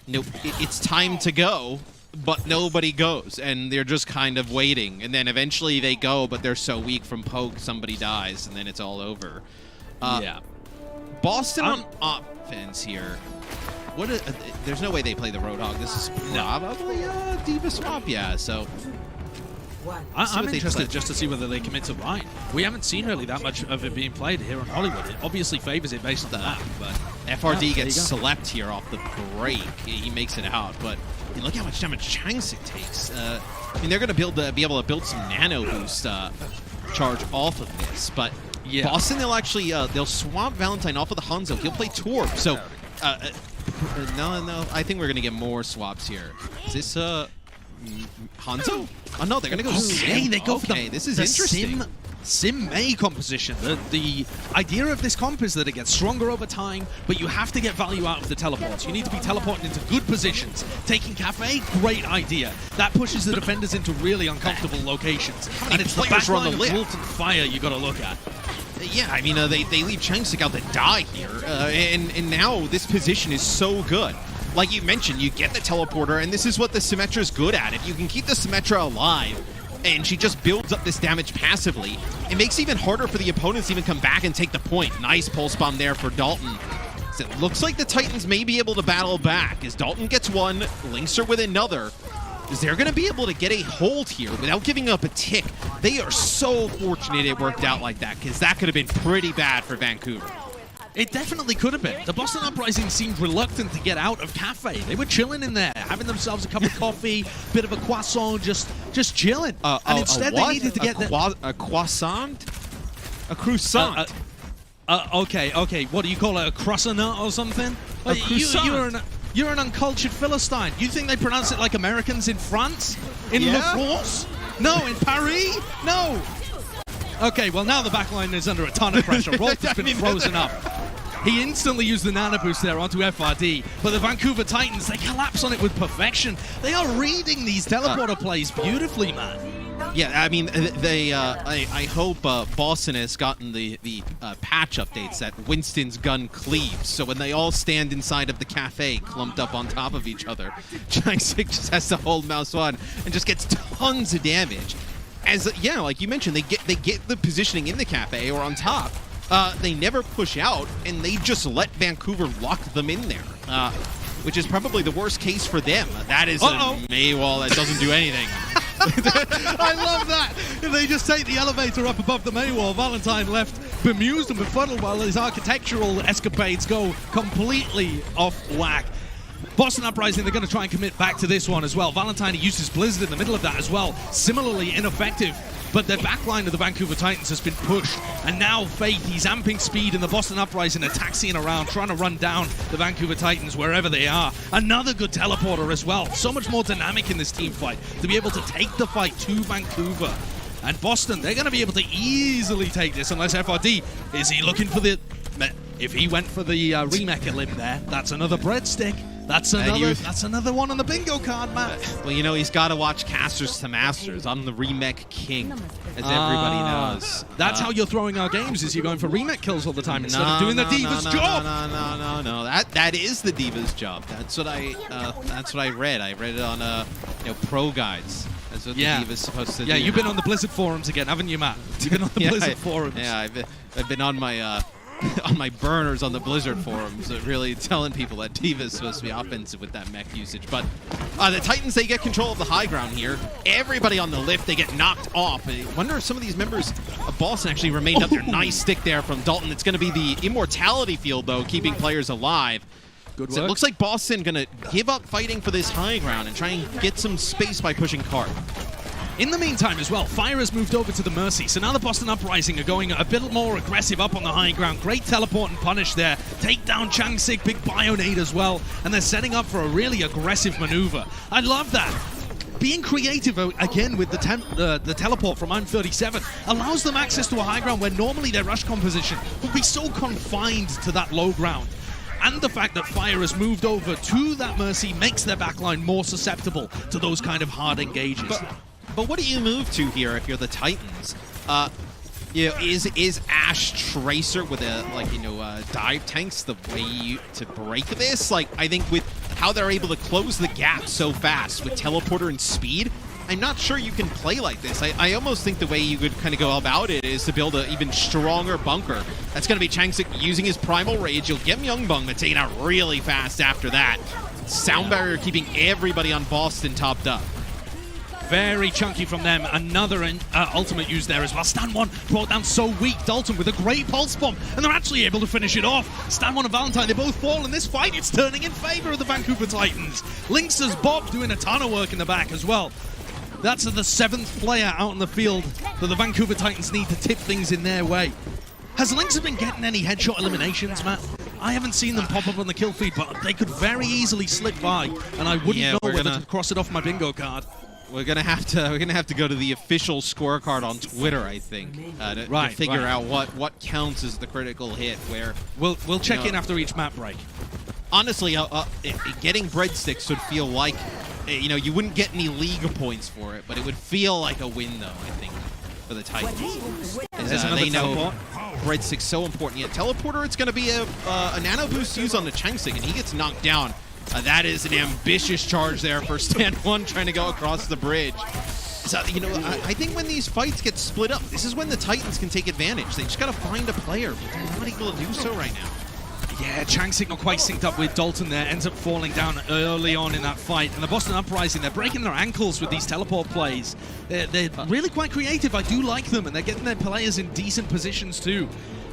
you know, it's time to go, but nobody goes, and they're just kind of waiting, and then eventually they go, but they're so weak from poke, somebody dies, and then it's all over. Yeah. Boston on offense here. There's no way they play the Roadhog. This is probably a Diva swap, yeah, so I'm interested just to see whether they commit to Ryan. We haven't seen really that much of it being played here in Hollywood. It obviously favors it based on the map, but FRD gets slept here off the break. He makes it out, but look how much damage Changsik takes. I mean, they're going to be able to build some nano boost charge off of this, but Boston, they'll actually they'll swap Valentine off of the Hanzo. He'll play Torb. So no, I think we're going to get more swaps here. Is this Hanzo? Oh no, they're going to go Sim. They go for this is interesting. Sim Mei composition. The idea of this comp is that it gets stronger over time, but you have to get value out of the teleports. You need to be teleporting into good positions. Taking Cafe, great idea. That pushes the defenders into really uncomfortable locations. And it's the backline of Jolt and Fire you got to look at. Yeah, I mean, they leave Changsik out to die here, and now this position is so good. Like you mentioned, you get the teleporter, and this is what the Symmetra is good at. If you can keep the Symmetra alive, and she just builds up this damage passively, it makes it even harder for the opponents to even come back and take the point. Nice pulse bomb there for Dalton. So it looks like the Titans may be able to battle back, as Dalton gets one, links her with another. Is they're going to be able to get a hold here without giving up a tick. They are so fortunate it worked out like that, because that could have been pretty bad for Vancouver. It definitely could have been. The Boston Uprising seemed reluctant to get out of Cafe. They were chilling in there, having themselves a cup of coffee, bit of a croissant, just chilling. And instead they needed to get a croissant? A croissant? Okay. What do you call it? A croissant or something? A croissant. You're an uncultured Philistine. You think they pronounce it like Americans in France? In La France? No, in Paris? No. Okay, well now the backline is under a ton of pressure. Rolf has been frozen up. He instantly used the nano boost there onto FRD, but the Vancouver Titans, they collapse on it with perfection. They are reading these teleporter plays beautifully, man. Yeah, I mean, I hope Boston has gotten the patch updates that Winston's gun cleaves, so when they all stand inside of the cafe clumped up on top of each other, Changsik just has to hold mouse 1 and just gets tons of damage. As like you mentioned, they get the positioning in the cafe or on top. They never push out, and they just let Vancouver lock them in there, which is probably the worst case for them. That is a Mei wall that doesn't do anything. I love that. They just take the elevator up above the Mei wall. Valentine left bemused and befuddled while his architectural escapades go completely off whack. Boston Uprising, they're going to try and commit back to this one as well. Valentine uses Blizzard in the middle of that as well. Similarly ineffective, but the backline of the Vancouver Titans has been pushed. And now Faith, he's amping speed, and the Boston Uprising are taxiing around, trying to run down the Vancouver Titans wherever they are. Another good teleporter as well. So much more dynamic in this team fight to be able to take the fight to Vancouver. And Boston, they're going to be able to easily take this unless FRD, is he looking for the... If he went for the remake limb there, that's another breadstick. That's another one on the bingo card, man. Well, you know, he's got to watch Casters to Masters. I'm the remake king, as everybody knows. That's how you're throwing our games, is you're going for remake kills all the time instead of doing the Diva's job. No. That is the Diva's job. That's what I read. I read it on pro guides. That's what the Diva's supposed to do. Yeah, you've been on the Blizzard forums again, haven't you, Matt? You've been on the Blizzard forums. Yeah, I've been on my... on my burners on the Blizzard forums, really telling people that D.Va is supposed to be offensive with that mech usage. But the Titans, they get control of the high ground here. Everybody on the lift, they get knocked off. I wonder if some of these members of Boston actually remained up there. Nice stick there from Dalton. It's going to be the immortality field, though, keeping players alive. Good work. So it looks like Boston going to give up fighting for this high ground and try and get some space by pushing Cart. In the meantime as well, Fire has moved over to the Mercy, so now the Boston Uprising are going a bit more aggressive up on the high ground. Great teleport and punish there. Take down Changsik, big Bionade as well, and they're setting up for a really aggressive maneuver. I love that. Being creative again with the teleport from I'm37 allows them access to a high ground where normally their rush composition would be so confined to that low ground. And the fact that Fire has moved over to that Mercy makes their backline more susceptible to those kind of hard engages. But what do you move to here if you're the Titans? Is Ash Tracer with dive tanks the way to break this? Like, I think with how they're able to close the gap so fast with teleporter and speed, I'm not sure you can play like this. I almost think the way you could kind of go about it is to build an even stronger bunker. That's going to be Changsik using his Primal Rage. You'll get Myungbong, but taking out really fast after that. Sound Barrier keeping everybody on Boston topped up. Very chunky from them. Another ultimate used there as well. Stan1 brought down so weak. Dalton with a great pulse bomb, and they're actually able to finish it off. Stan1 and Valentine, they both fall in this fight. It's turning in favor of the Vancouver Titans. Lynx's Bob doing a ton of work in the back as well. That's the 7th player out in the field that the Vancouver Titans need to tip things in their way. Has Lynx been getting any headshot eliminations, Matt? I haven't seen them pop up on the kill feed, but they could very easily slip by, and I wouldn't know whether to cross it off my bingo card. We're gonna have to go to the official scorecard on Twitter, I think, to figure out what counts as the critical hit. Where we'll check in after each map break. Honestly, getting breadsticks would feel like, you wouldn't get any league points for it, but it would feel like a win, though, I think, for the Titans. They know breadsticks so important. Yeah, teleporter, it's going to be a nano boost used on the Changsik, and he gets knocked down. That is an ambitious charge there for Stan1 trying to go across the bridge. So, I think when these fights get split up, this is when the Titans can take advantage. They just got to find a player, but they're not able to do so right now. Yeah, Changsik not quite synced up with Dalton there, ends up falling down early on in that fight. And the Boston Uprising, they're breaking their ankles with these teleport plays. They're really quite creative. I do like them, and they're getting their players in decent positions too.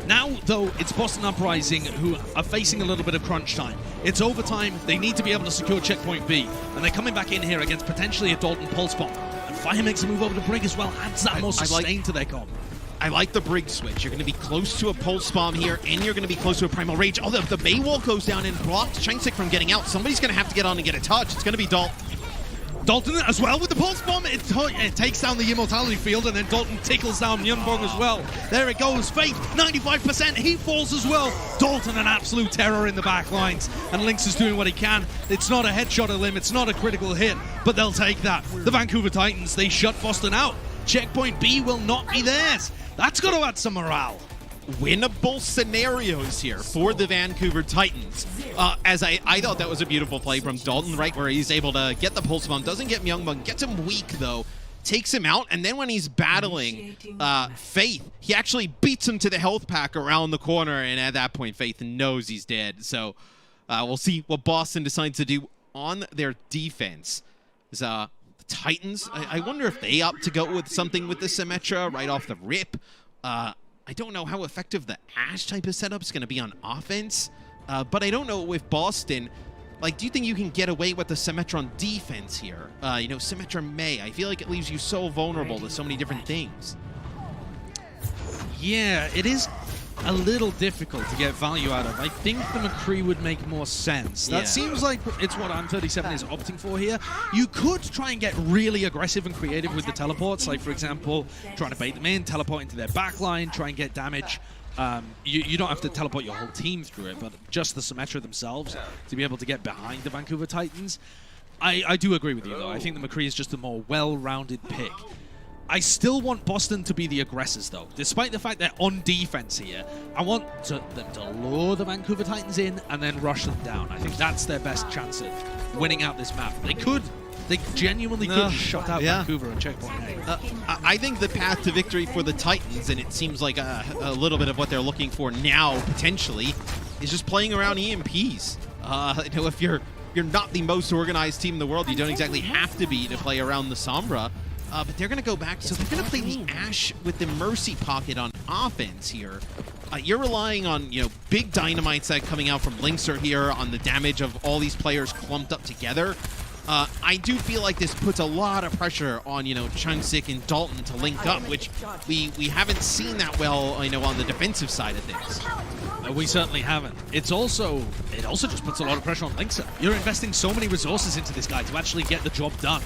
Now, though, it's Boston Uprising who are facing a little bit of crunch time. It's overtime. They need to be able to secure checkpoint B. And they're coming back in here against potentially a Dalton pulse bomb. And Fire makes a move over to Brig as well, adds that more sustain to their comp. I like the Brig switch. You're going to be close to a pulse bomb here, and you're going to be close to a primal rage. Oh, the Bay wall goes down and blocks Changsik from getting out. Somebody's going to have to get on and get a touch. It's going to be Dalton. Dalton as well with the pulse bomb. It takes down the immortality field, and then Dalton tickles down Myunbong as well. There it goes. Faith, 95%. He falls as well. Dalton, an absolute terror in the back lines, and Lynx is doing what he can. It's not a headshot elim, it's not a critical hit, but they'll take that. The Vancouver Titans, they shut Boston out. Checkpoint B will not be theirs. That's got to add some morale. Winnable scenarios here for the Vancouver Titans. As I thought that was a beautiful play from Dalton, right, where he's able to get the pulse bomb, doesn't get Myunbong, gets him weak though, takes him out, and then when he's battling Faith, he actually beats him to the health pack around the corner, and at that point Faith knows he's dead. So we'll see what Boston decides to do on their defense. The Titans, I wonder if they opt to go with something with the Symmetra right off the rip. I don't know how effective the Ashe type of setup is going to be on offense, but I don't know with Boston. Like, do you think you can get away with the Symmetra on defense here? Symmetra may. I feel like it leaves you so vulnerable to so many different things. Yeah, it is a little difficult to get value out of. I think the McCree would make more sense. That seems like it's what I'm37 is opting for here. You could try and get really aggressive and creative with the teleports, like for example, trying to bait them in, teleport into their backline, try and get damage. You don't have to teleport your whole team through it, but just the Symmetra themselves to be able to get behind the Vancouver Titans. I do agree with you though. I think the McCree is just a more well-rounded pick. I still want Boston to be the aggressors, though. Despite the fact they're on defense here, I want them to lure the Vancouver Titans in and then rush them down. I think that's their best chance of winning out this map. They genuinely could shut out Vancouver and checkpoint A. I think the path to victory for the Titans, and it seems like a little bit of what they're looking for now, potentially, is just playing around EMPs. If you're not the most organized team in the world, you don't exactly have to be to play around the Sombra. But they're going to go back, so they're going to play the Ashe with the Mercy Pocket on offense here. You're relying on, big dynamites that coming out from Lynxer here on the damage of all these players clumped up together. I do feel like this puts a lot of pressure on, Changsik and Dalton to link up, which we haven't seen that well, on the defensive side of things. We certainly haven't. It also just puts a lot of pressure on Lynxer. You're investing so many resources into this guy to actually get the job done.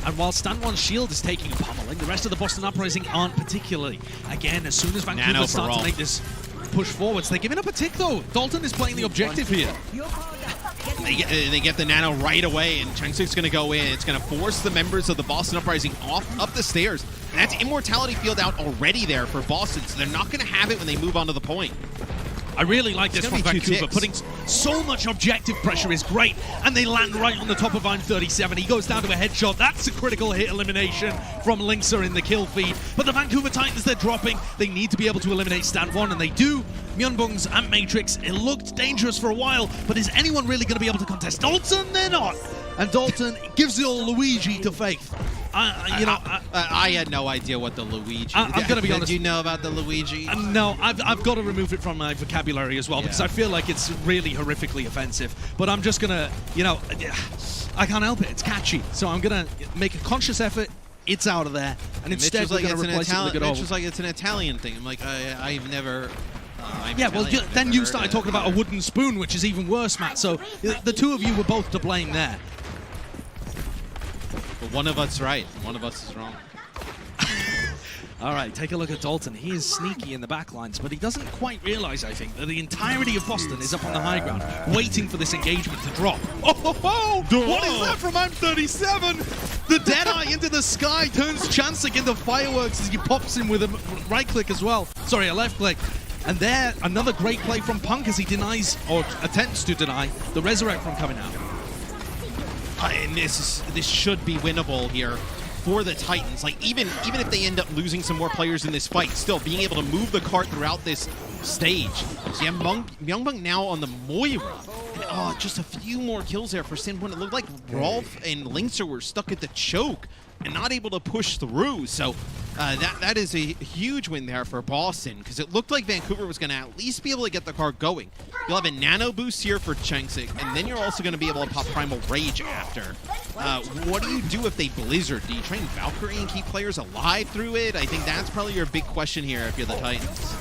And while Stan1's shield is taking a pummeling, the rest of the Boston Uprising aren't particularly. Again, as soon as Vancouver start to make this push forwards, they're giving up a tick though. Dalton is playing the objective here. They get the nano right away, and Changsik's going to go in. It's going to force the members of the Boston Uprising up the stairs. And that's immortality field out already there for Boston, so they're not going to have it when they move onto the point. I really like this from Vancouver. Putting so much objective pressure is great, and they land right on the top of I'm37. He goes down to a headshot. That's a critical hit elimination from Lynxer in the kill feed. But the Vancouver Titans, they're dropping. They need to be able to eliminate Stan1, and they do. Myunbong's and Matrix, it looked dangerous for a while, but is anyone really going to be able to contest Dalton? They're not. And Dalton gives the old Luigi to Faith. I had no idea what the Luigi. I'm going to be honest. Did you know about the Luigi? No, I've got to remove it from my vocabulary as well because I feel like it's really horrifically offensive. But I'm just going to, I can't help it. It's catchy. So I'm going to make a conscious effort. It's out of there. And instead we're going to replace it with the good old. It's just like it's an Italian thing. I'm like, I've never... then you started talking about a wooden spoon, which is even worse, Matt. So the two of you were both to blame there. But one of us is right, one of us is wrong. All right, take a look at Dalton. He is sneaky in the backlines, but he doesn't quite realize, I think, that the entirety of Boston is up on the high ground, waiting for this engagement to drop. Oh! What is that from M37? The Deadeye into the sky turns Chansik into fireworks as he pops in with a right click as well. Sorry, a left click. And there, another great play from Punk as he denies, or attempts to deny, the Resurrect from coming out. And this should be winnable here for the Titans. Like, even if they end up losing some more players in this fight, still being able to move the cart throughout this stage. So you have Myungbong now on the Moira. And, just a few more kills there for Sin. When it looked like Rolf and Linkser were stuck at the choke and not able to push through. So that is a huge win there for Boston, because it looked like Vancouver was going to at least be able to get the car going. You'll have a nano boost here for Chansik, and then you're also going to be able to pop Primal Rage after. What do you do if they Blizzard? Do you train Valkyrie and keep players alive through it? I think that's probably your big question here if you're the Titans.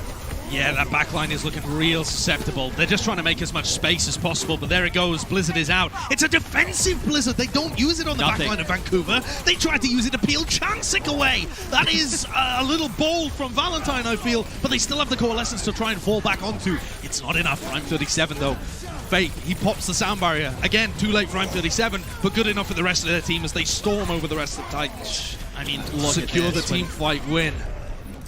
Yeah, that backline is looking real susceptible. They're just trying to make as much space as possible, but there it goes. Blizzard is out. It's a defensive Blizzard. They don't use it on the backline of Vancouver. They tried to use it to peel Chansik away. That is a little bold from Valentine, I feel, but they still have the coalescence to try and fall back onto. It's not enough for M37, though. Fate, he pops the sound barrier. Again, too late for M37, but good enough for the rest of their team as they storm over the rest of the Titans. I mean, look secure at the this. team fight win.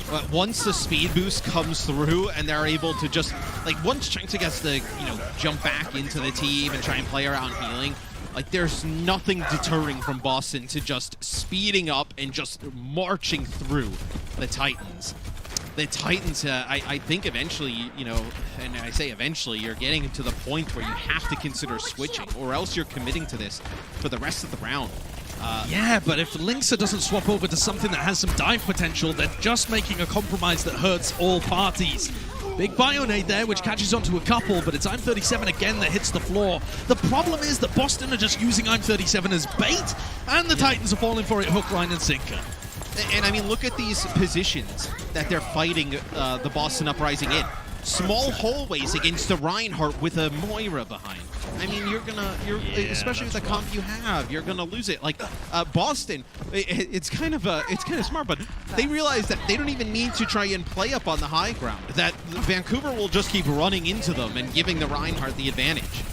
But once the speed boost comes through and they're able to just, like, once Chansik gets to, jump back into the team and try and play around healing, like, there's nothing deterring from Boston to just speeding up and just marching through the Titans. The Titans, I think eventually, and I say eventually, you're getting to the point where you have to consider switching, or else you're committing to this for the rest of the round. Yeah, but if Linkser doesn't swap over to something that has some dive potential, they're just making a compromise that hurts all parties. Big Bionade there, which catches onto a couple, but it's I'm37 again that hits the floor. The problem is that Boston are just using I'm37 as bait, and the Titans are falling for it hook, line, and sinker. And I mean, look at these positions that they're fighting the Boston Uprising in. Small hallways against the Reinhardt with a Moira behind. I mean, especially with the comp you have, you're gonna lose it. Like Boston, it's kind of smart, but they realize that they don't even need to try and play up on the high ground. That Vancouver will just keep running into them and giving the Reinhardt the advantage.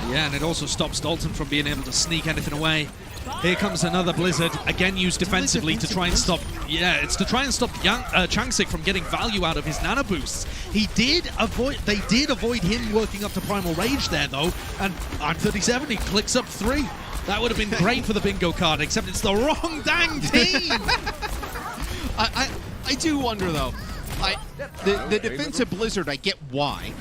Yeah, and it also stops Dalton from being able to sneak anything away. Here comes another Blizzard, again used defensively to try and stop. Yeah, it's to try and stop Chansik from getting value out of his nano boosts. They did avoid him working up to Primal Rage there though, and I'm37, he clicks up 3. That would have been great for the bingo card, except it's the wrong dang team. I do wonder though. The defensive Blizzard, I get why.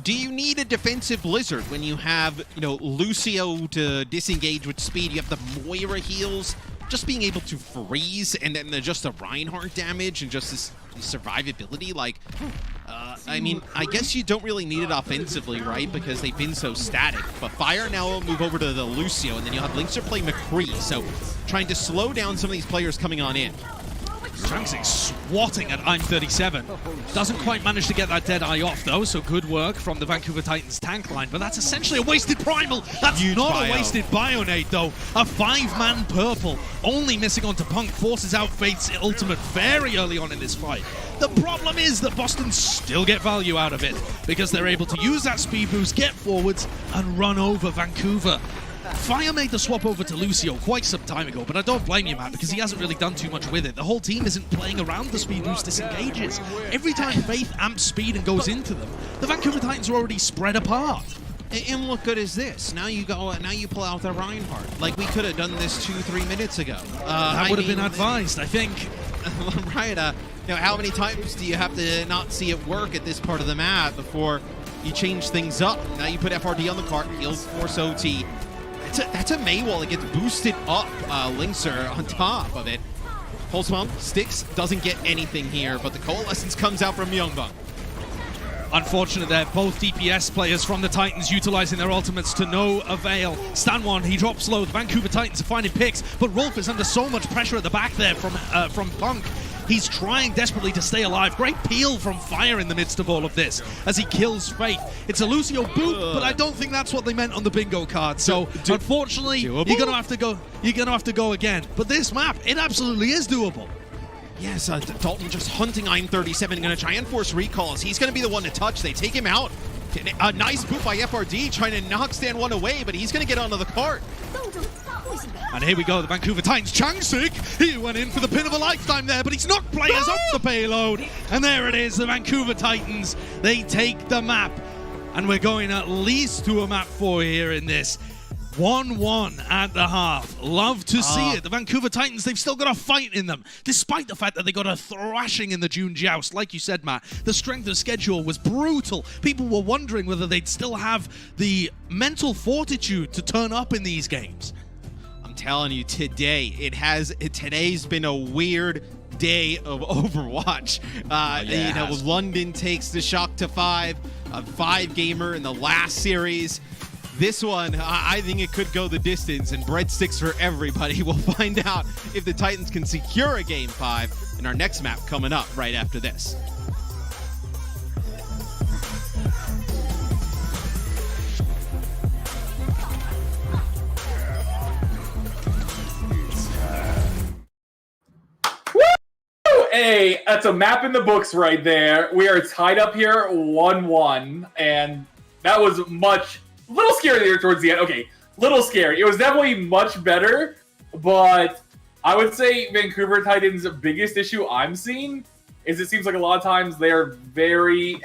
Do you need a defensive Blizzard when you have, Lucio to disengage with speed? You have the Moira heals, just being able to freeze, and then just the Reinhardt damage and just this survivability. Like, I mean, I guess you don't really need it offensively, right? Because they've been so static. But Fire now will move over to the Lucio, and then you'll have Linkser play McCree. So trying to slow down some of these players coming on in. Chansik swatting at I'm37. Doesn't quite manage to get that Deadeye off, though, so good work from the Vancouver Titans tank line. But that's essentially a wasted Primal. That's huge not bio. A wasted Bionade, though. A 5-man purple. Only missing onto Punk forces out Fate's ultimate very early on in this fight. The problem is that Boston still get value out of it, because they're able to use that speed boost, get forwards, and run over Vancouver. Fire made the swap over to Lucio quite some time ago, but I don't blame you, Matt, because he hasn't really done too much with it. The whole team isn't playing around the speed boost disengages. Every time Faith amps speed and goes into them, the Vancouver Titans are already spread apart. And what good is this? Now you go, now you pull out the Reinhardt. Like, we could have done this 2-3 minutes ago. That would have been advised, I think. Right, how many times do you have to not see it work at this part of the map before you change things up? Now you put FRD on the cart, he'll force OT. That's a Mei wall. It gets boosted up. Linkser on top of it. Pulse Pump, Sticks doesn't get anything here, but the Coalescence comes out from Myungbong. Unfortunate there, both DPS players from the Titans utilizing their ultimates to no avail. Stanwon, he drops low. The Vancouver Titans are finding picks, but Rolf is under so much pressure at the back there from Punk. He's trying desperately to stay alive. Great peel from Fire in the midst of all of this as he kills Fate. It's a Lucio boot, but I don't think that's what they meant on the bingo card. So unfortunately, you're gonna have to go. You're gonna have to go again. But this map, it absolutely is doable. Yes, Dalton just hunting I'm37, going to try and force recalls. He's going to be the one to touch. They take him out. A nice boot by FRD, trying to knock Stan one away, but he's going to get onto the cart. And here we go, the Vancouver Titans. Changsik, he went in for the pin of a lifetime there, but he's knocked players off the payload. And there it is, the Vancouver Titans. They take the map. And we're going at least to a map 4 here in this. 1-1 at the half. Love to see it. The Vancouver Titans, they've still got a fight in them, despite the fact that they got a thrashing in the June Joust. Like you said, Matt, the strength of schedule was brutal. People were wondering whether they'd still have the mental fortitude to turn up in these games. I'm telling you, today's been a weird day of Overwatch. You know, London takes the shock to 5, a 5-gamer in the last series. This one, I think it could go the distance, and breadsticks for everybody. We'll find out if the Titans can secure a Game 5 in our next map coming up right after this. Woo! Hey, that's a map in the books right there. We are tied up here 1-1, and that was little scary there towards the end. Okay, little scary. It was definitely much better, but I would say Vancouver Titans' biggest issue I'm seeing is it seems like a lot of times they're very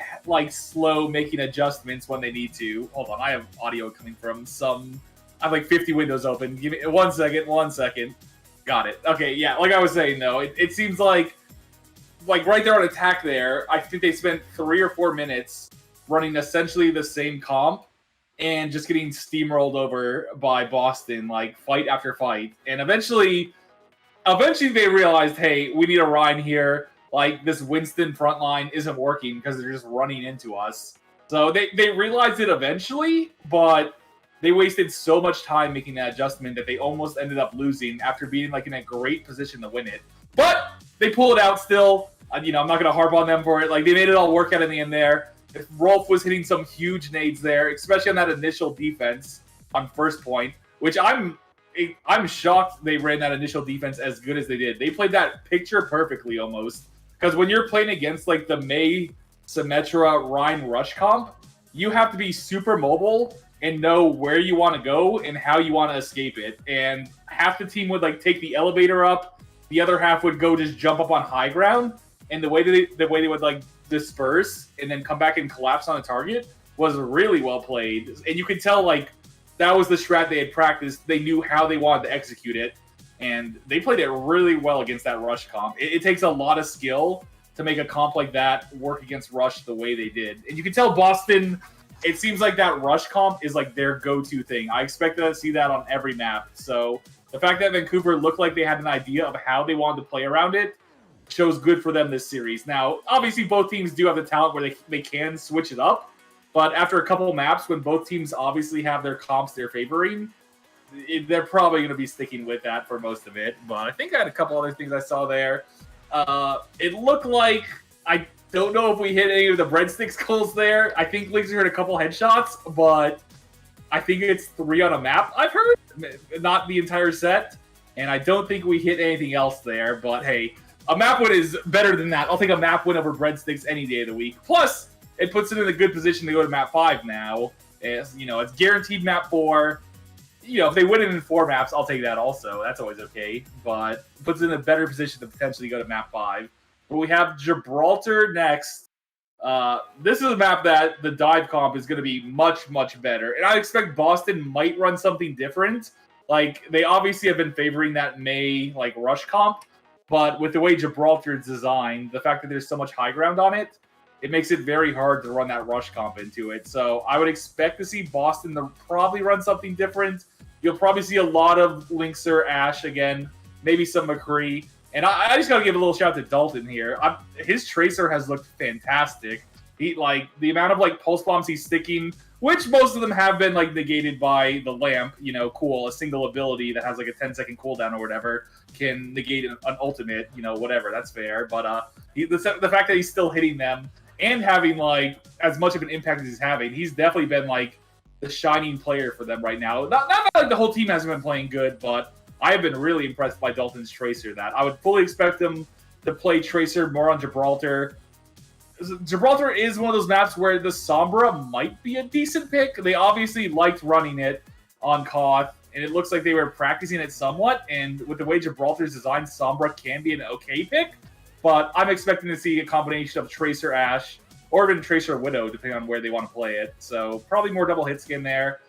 slow making adjustments when they need to. Hold on, I have audio coming from I have 50 windows open. Give me 1 second. Got it. Okay, yeah, like I was saying though, it seems like right there on attack there, I think they spent 3 or 4 minutes running essentially the same comp and just getting steamrolled over by Boston, fight after fight. And eventually they realized, hey, we need a Ryan here. This Winston front line isn't working because they're just running into us. So they realized it eventually, but they wasted so much time making that adjustment that they almost ended up losing after being in a great position to win it. But they pull it out still. I'm not going to harp on them for it. They made it all work out in the end there. Rolf was hitting some huge nades there, especially on that initial defense on first point, which I'm shocked they ran that initial defense as good as they did. They played that picture perfectly almost, because when you're playing against the Mei, Symmetra, Rhine rush comp, you have to be super mobile and know where you want to go and how you want to escape it. And half the team would take the elevator up, the other half would go just jump up on high ground, and the way they would disperse and then come back and collapse on a target was really well played. And you could tell that was the strat they had practiced. They knew how they wanted to execute it, and they played it really well against that rush comp. It takes a lot of skill to make a comp like that work against rush the way they did. And you can tell Boston, it seems like that rush comp is their go-to thing. I expected to see that on every map. So the fact that Vancouver looked like they had an idea of how they wanted to play around it shows good for them this series. Now, obviously, both teams do have the talent where they can switch it up, but after a couple maps, when both teams obviously have their comps they're favoring, they're probably going to be sticking with that for most of it. But I think I had a couple other things I saw there. It looked like, I don't know if we hit any of the breadsticks goals there. I think Linkser hit a couple headshots, but I think it's 3 on a map, I've heard. Not the entire set, and I don't think we hit anything else there, but hey, a map win is better than that. I'll take a map win over breadsticks any day of the week. Plus, it puts it in a good position to go to map 5 now. It's guaranteed map 4. If they win it in 4 maps, I'll take that also. That's always okay. But it puts it in a better position to potentially go to map 5. But we have Gibraltar next. This is a map that the dive comp is going to be much, much better. And I expect Boston might run something different. They obviously have been favoring that Mei, rush comp. But with the way Gibraltar is designed, the fact that there's so much high ground on it, it makes it very hard to run that rush comp into it. So I would expect to see Boston to probably run something different. You'll probably see a lot of Linkser, Ashe again, maybe some McCree. And I just got to give a little shout out to Dalton here. His Tracer has looked fantastic. The amount of pulse bombs he's sticking, which most of them have been negated by the lamp. Cool, a single ability that has a 10-second cooldown or whatever can negate an ultimate. Whatever, that's fair. But the fact that he's still hitting them and having as much of an impact as he's having, he's definitely been the shining player for them right now. Not the whole team hasn't been playing good, but I have been really impressed by Dalton's Tracer. That I would fully expect him to play Tracer more on Gibraltar. Gibraltar is one of those maps where the Sombra might be a decent pick. They obviously liked running it on Koth, and it looks like they were practicing it somewhat. And with the way Gibraltar's designed, Sombra can be an okay pick. But I'm expecting to see a combination of Tracer Ashe or even Tracer Widow, depending on where they want to play it. So probably more double hit skin there.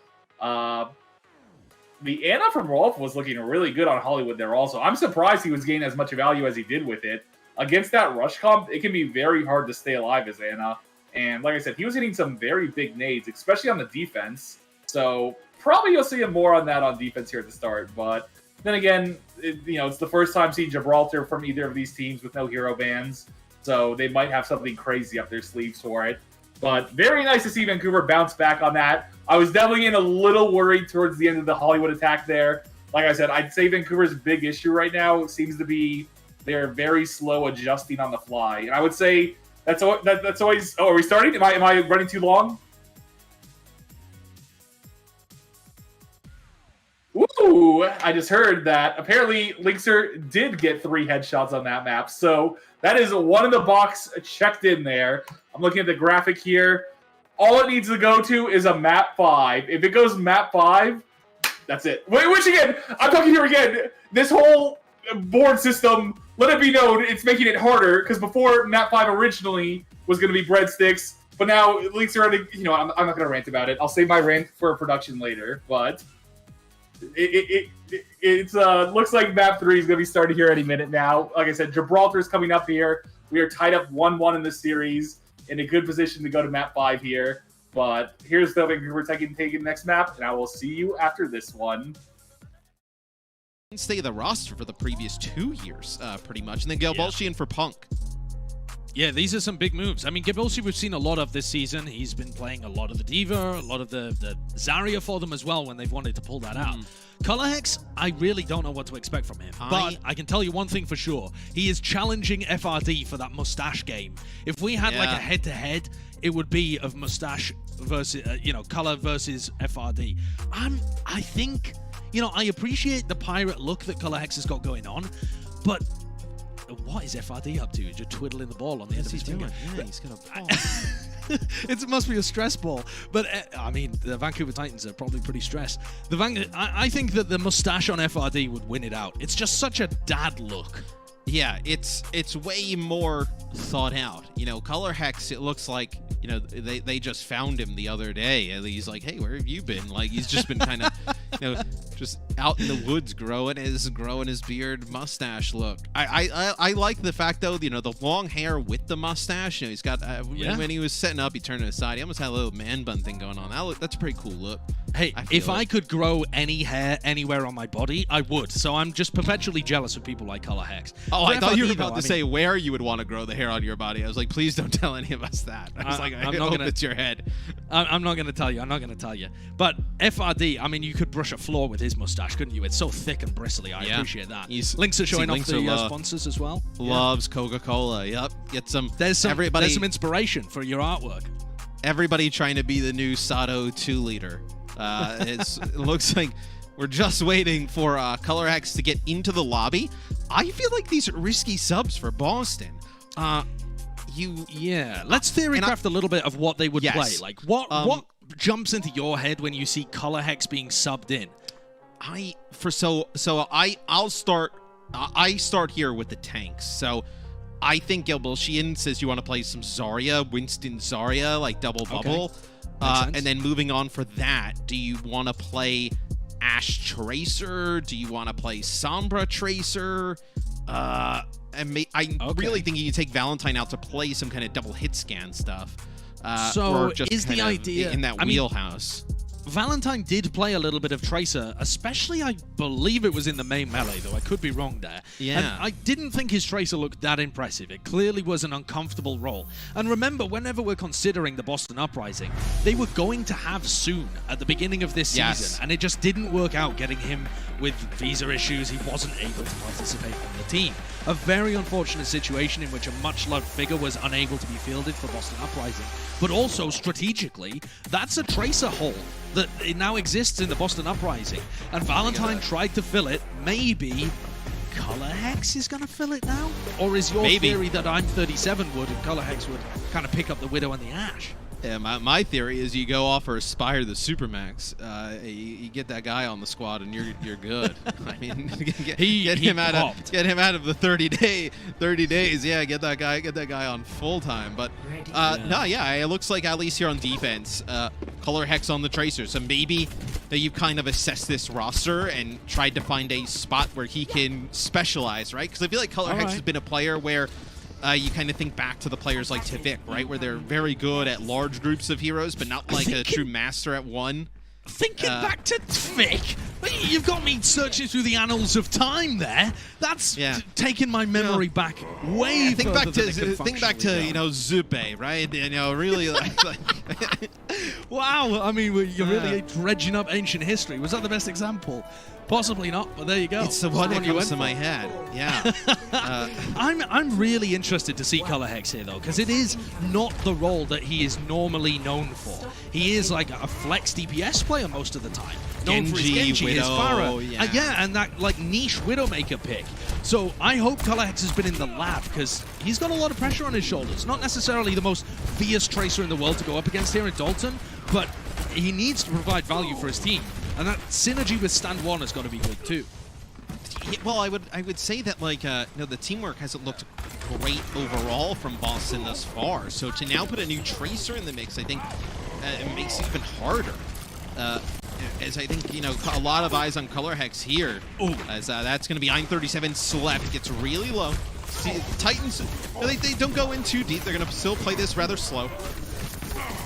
The Ana from Rolf was looking really good on Hollywood there also. I'm surprised he was gaining as much value as he did with it. Against that rush comp, it can be very hard to stay alive as Ana. And like I said, he was hitting some very big nades, especially on the defense. So probably you'll see him more on that on defense here at the start. But then again, it's the first time seeing Gibraltar from either of these teams with no hero bans. So they might have something crazy up their sleeves for it. But very nice to see Vancouver bounce back on that. I was definitely getting a little worried towards the end of the Hollywood attack there. Like I said, I'd say Vancouver's big issue right now seems to be they're very slow adjusting on the fly. And I would say that's always... Oh, are we starting? Am I running too long? Ooh, I just heard that apparently Linkser did get 3 headshots on that map. So that is one in the box checked in there. I'm looking at the graphic here. All it needs to go to is a map 5. If it goes map 5, that's it. Wait, which again, I'm talking here again. This whole board system, let it be known, it's making it harder because before map 5 originally was going to be breadsticks, but now Linkser are, I'm not going to rant about it. I'll save my rant for production later, but it looks like map 3 is going to be starting here any minute now. Like I said, Gibraltar's coming up here. We are tied up 1-1 in this series, in a good position to go to map 5 here. But here's the Vancouver taking the next map, and I will see you after this one. Stay the roster for the previous 2 years, pretty much, and then Gelbolshian for Punk. Yeah, these are some big moves. I mean, Gelbolshi we've seen a lot of this season. He's been playing a lot of the D.Va, a lot of the Zarya for them as well when they've wanted to pull that out. Colorhex, I really don't know what to expect from him. But I can tell you one thing for sure. He is challenging FRD for that mustache game. If we had like a head-to-head, it would be of mustache versus, color versus FRD. I think, I appreciate the pirate look that Colorhex has got going on, but what is FRD up to? Just twiddling the ball on the end of his finger. Yeah, he's gonna ball. It must be a stress ball. But, I mean, the Vancouver Titans are probably pretty stressed. I think that the mustache on FRD would win it out. It's just such a dad look. Yeah, it's way more thought out. Colorhex, it looks like, they just found him the other day, and he's like, hey, where have you been? Like, he's just been kind of, just out in the woods growing his beard mustache look. I like the fact, though, the long hair with the mustache. He's got, when he was setting up, he turned it aside. He almost had a little man bun thing going on. That's a pretty cool look. Hey, if I could grow any hair anywhere on my body, I would. So I'm just perpetually jealous of people like Colorhex. Oh, I thought you were about to say where you would want to grow the hair on your body. I was like, please don't tell any of us that. I was I hope it's your head. I'm not going to tell you. I'm not going to tell you. But FRD, I mean, you could brush a floor with his mustache, couldn't you? It's so thick and bristly. I appreciate that. Links are showing off the sponsors as well. Loves Coca-Cola. Yep. Get some. There's some inspiration for your artwork. Everybody trying to be the new Sato 2 leader. It looks like we're just waiting for Colorhex to get into the lobby. I feel like these are risky subs for Boston. Let's theorycraft a little bit of what they would play. Like what jumps into your head when you see Colorhex being subbed in? I'll start. I start here with the tanks. So I think Gelbolshian says you want to play some Zarya, Winston Zarya, like double bubble. And then moving on for that, do you want to play Ashe Tracer? Do you want to play Sombra Tracer? Really think you can take Valentine out to play some kind of double hit scan stuff. So is the idea in that wheelhouse? Valentine did play a little bit of Tracer, especially I believe it was in the main melee, though I could be wrong there. Yeah. And I didn't think his Tracer looked that impressive. It clearly was an uncomfortable role. And remember, whenever we're considering the Boston Uprising, they were going to have Soon at the beginning of this season, and it just didn't work out getting him with visa issues. He wasn't able to participate on the team. A very unfortunate situation in which a much-loved figure was unable to be fielded for Boston Uprising. But also, strategically, that's a Tracer hole that it now exists in the Boston Uprising. And Valentine tried to fill it. Maybe Color Hex is going to fill it now? Or is your theory that I'm 37 would and Color Hex would kind of pick up the Widow and the Ashe? Yeah, my theory is you go off for Aspire the Supermax. You get that guy on the squad and you're good. I mean, get him out of the 30 days. Yeah, get that guy on full time. But it looks like at least here on defense, Color Hex on the Tracer. So maybe that you've kind of assessed this roster and tried to find a spot where he can specialize, right? Because I feel like Color Hex has been a player where you kind of think back to the players like Tvik, right? Where they're very good at large groups of heroes, but not like a true master at one. Thinking back to Tvik, you've got me searching through the annals of time there. That's taking my memory back way think further think back to Zupe, right? Really like wow, I mean, you're really dredging up ancient history. Was that the best example? Possibly not, but there you go. It's the one that comes to my head. Yeah. I'm really interested to see Color Hex here, though, because it is not the role that he is normally known for. He is like a flex DPS player most of the time. Known for his Genji, Widow, his Pharah. And that like niche Widowmaker pick. So I hope Color Hex has been in the lab, because he's got a lot of pressure on his shoulders. Not necessarily the most fierce Tracer in the world to go up against here in Dalton, but he needs to provide value for his team. And that synergy with Stand 1 has got to be good too. Yeah, well, I would say that like the teamwork hasn't looked great overall from Boston thus far. So to now put a new Tracer in the mix, I think it makes it even harder. As I think a lot of eyes on Color Hex here. As that's going to be 937 slept. Gets really low. See, Titans, they don't go in too deep. They're going to still play this rather slow.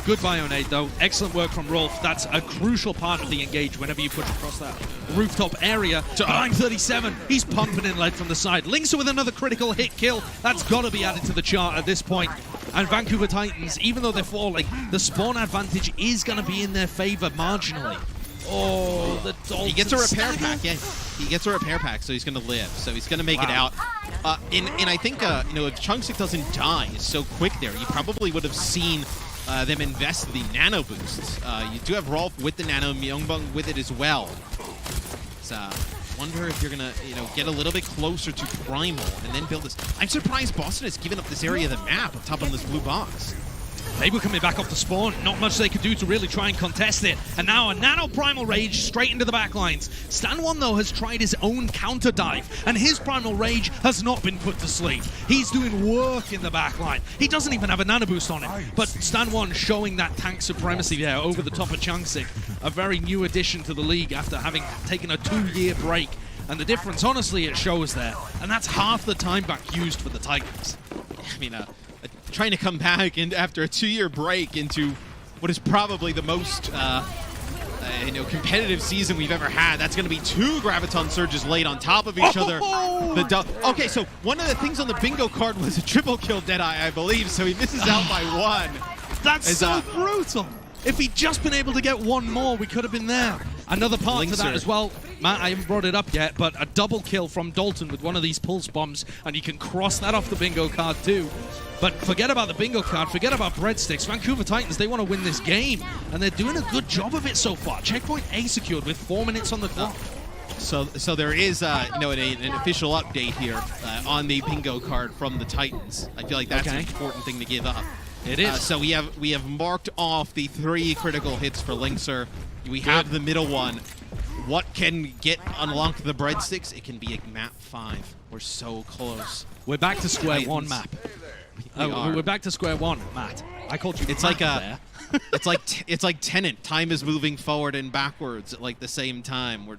Good Bionade, though. Excellent work from Rolf. That's a crucial part of the engage whenever you push across that rooftop area. To 937, he's pumping in lead from the side. Linksa with another critical hit kill. That's got to be added to the chart at this point. And Vancouver Titans, even though they're falling, the spawn advantage is going to be in their favor marginally. Oh, the Dalton he gets a repair pack. Yeah, he gets a repair pack, so he's going to live. So he's going to make it out. And I think if Chunksic doesn't die so quick there, you probably would have seen them invest the nano boosts. You do have Rolf with the nano, Myungbong with it as well. So wonder if you're gonna get a little bit closer to Primal and then build this. I'm surprised Boston has given up this area of the map up top on this blue box. They were coming back off the spawn. Not much they could do to really try and contest it. And now a nano Primal Rage straight into the backlines. Stan 1, though, has tried his own counter dive, and his Primal Rage has not been put to sleep. He's doing work in the backline. He doesn't even have a nano boost on him. But Stan 1 showing that tank supremacy there over the top of Chunksic. A very new addition to the league after having taken a 2-year break. And the difference, honestly, it shows there. And that's half the time back used for the Titans. I mean, trying to come back and after a 2-year break into what is probably the most competitive season we've ever had. That's going to be 2 Graviton Surges laid on top of each other. Okay, so one of the things on the bingo card was a triple kill Deadeye, I believe, so he misses out by 1. That's so brutal. If he'd just been able to get 1 more, we could have been there. Another part to that as well, Matt, I haven't brought it up yet, but a double kill from Dalton with one of these pulse bombs, and you can cross that off the bingo card too. But forget about the bingo card, forget about breadsticks. Vancouver Titans, they want to win this game, and they're doing a good job of it so far. Checkpoint A secured with 4 minutes on the clock. So there is an official update here on the bingo card from the Titans. I feel like that's an important thing to give up. It is. So we have marked off the 3 critical hits for Linkser. We have the middle one. What can unlock the breadsticks? It can be a map 5. We're so close. We're back to square 1 map. We're back to square 1, Matt. I called you. It's Matt like it's like Tenet. Time is moving forward and backwards at like the same time. We're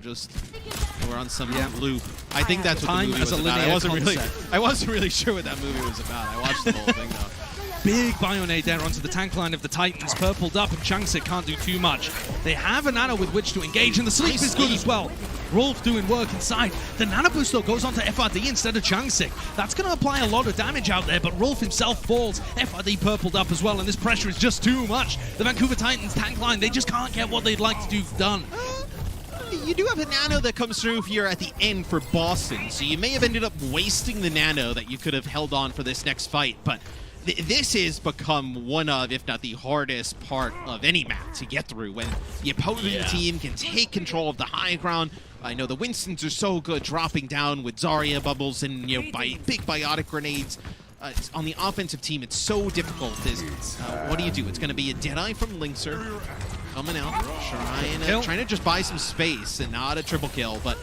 on some loop. I think that's what the movie was about. I wasn't really sure what that movie was about. I watched the whole thing though. big Bionade there onto the tank line of the Titans. Purpled up, and Changsik can't do too much. They have a nano with which to engage, and the sleep is good as well. Rolf doing work inside. The nano boost though goes onto FRD instead of Changsik. That's going to apply a lot of damage out there, but Rolf himself falls. FRD purpled up as well, and this pressure is just too much. The Vancouver Titans tank line, they just can't get what they'd like to do done. You do have a nano that comes through here at the end for Boston, so you may have ended up wasting the nano that you could have held on for this next fight, but this has become one of, if not the hardest part of any map to get through, when the opposing team can take control of the high ground. I know the Winstons are so good dropping down with Zarya bubbles and big biotic grenades. On the offensive team, it's so difficult. What do you do? It's going to be a Deadeye from Linkser coming out, trying to just buy some space and not a triple kill, but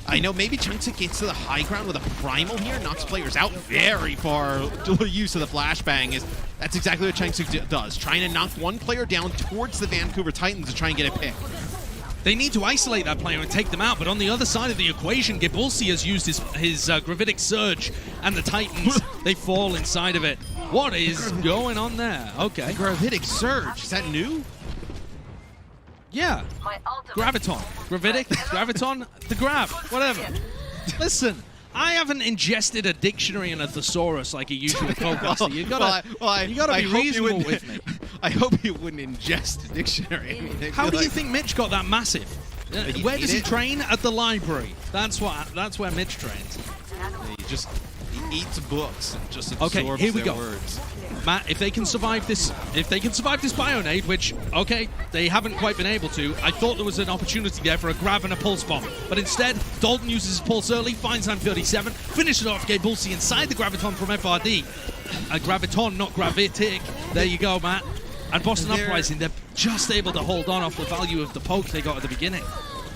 I know maybe Changsik gets to the high ground with a primal here, knocks players out very far. Use of the flashbang that's exactly what Changsik does, trying to knock one player down towards the Vancouver Titans to try and get a pick. They need to isolate that player and take them out, but on the other side of the equation, Gibulsi has used his Gravitic Surge, and the Titans, they fall inside of it. What is going on there? Okay. Gravitic Surge, is that new? Yeah. Graviton. Gravitic, Graviton, the Grav, whatever. Listen, I haven't ingested a dictionary and a thesaurus like a usual podcaster. You gotta be reasonable with me. I hope you wouldn't ingest a dictionary. How do you think Mitch got that massive? Where does he train? At the library. That's where Mitch trains. He eats books and just absorbs here we their go. words. Matt, if they can survive this Bionade, which, okay, they haven't quite been able to, I thought there was an opportunity there for a grab and a pulse bomb. But instead, Dalton uses his pulse early, finds time 37, finishes off Gabulsi inside the Graviton from FRD. A Graviton, not Gravitic. There you go, Matt. And Boston Uprising, they're just able to hold on off the value of the poke they got at the beginning.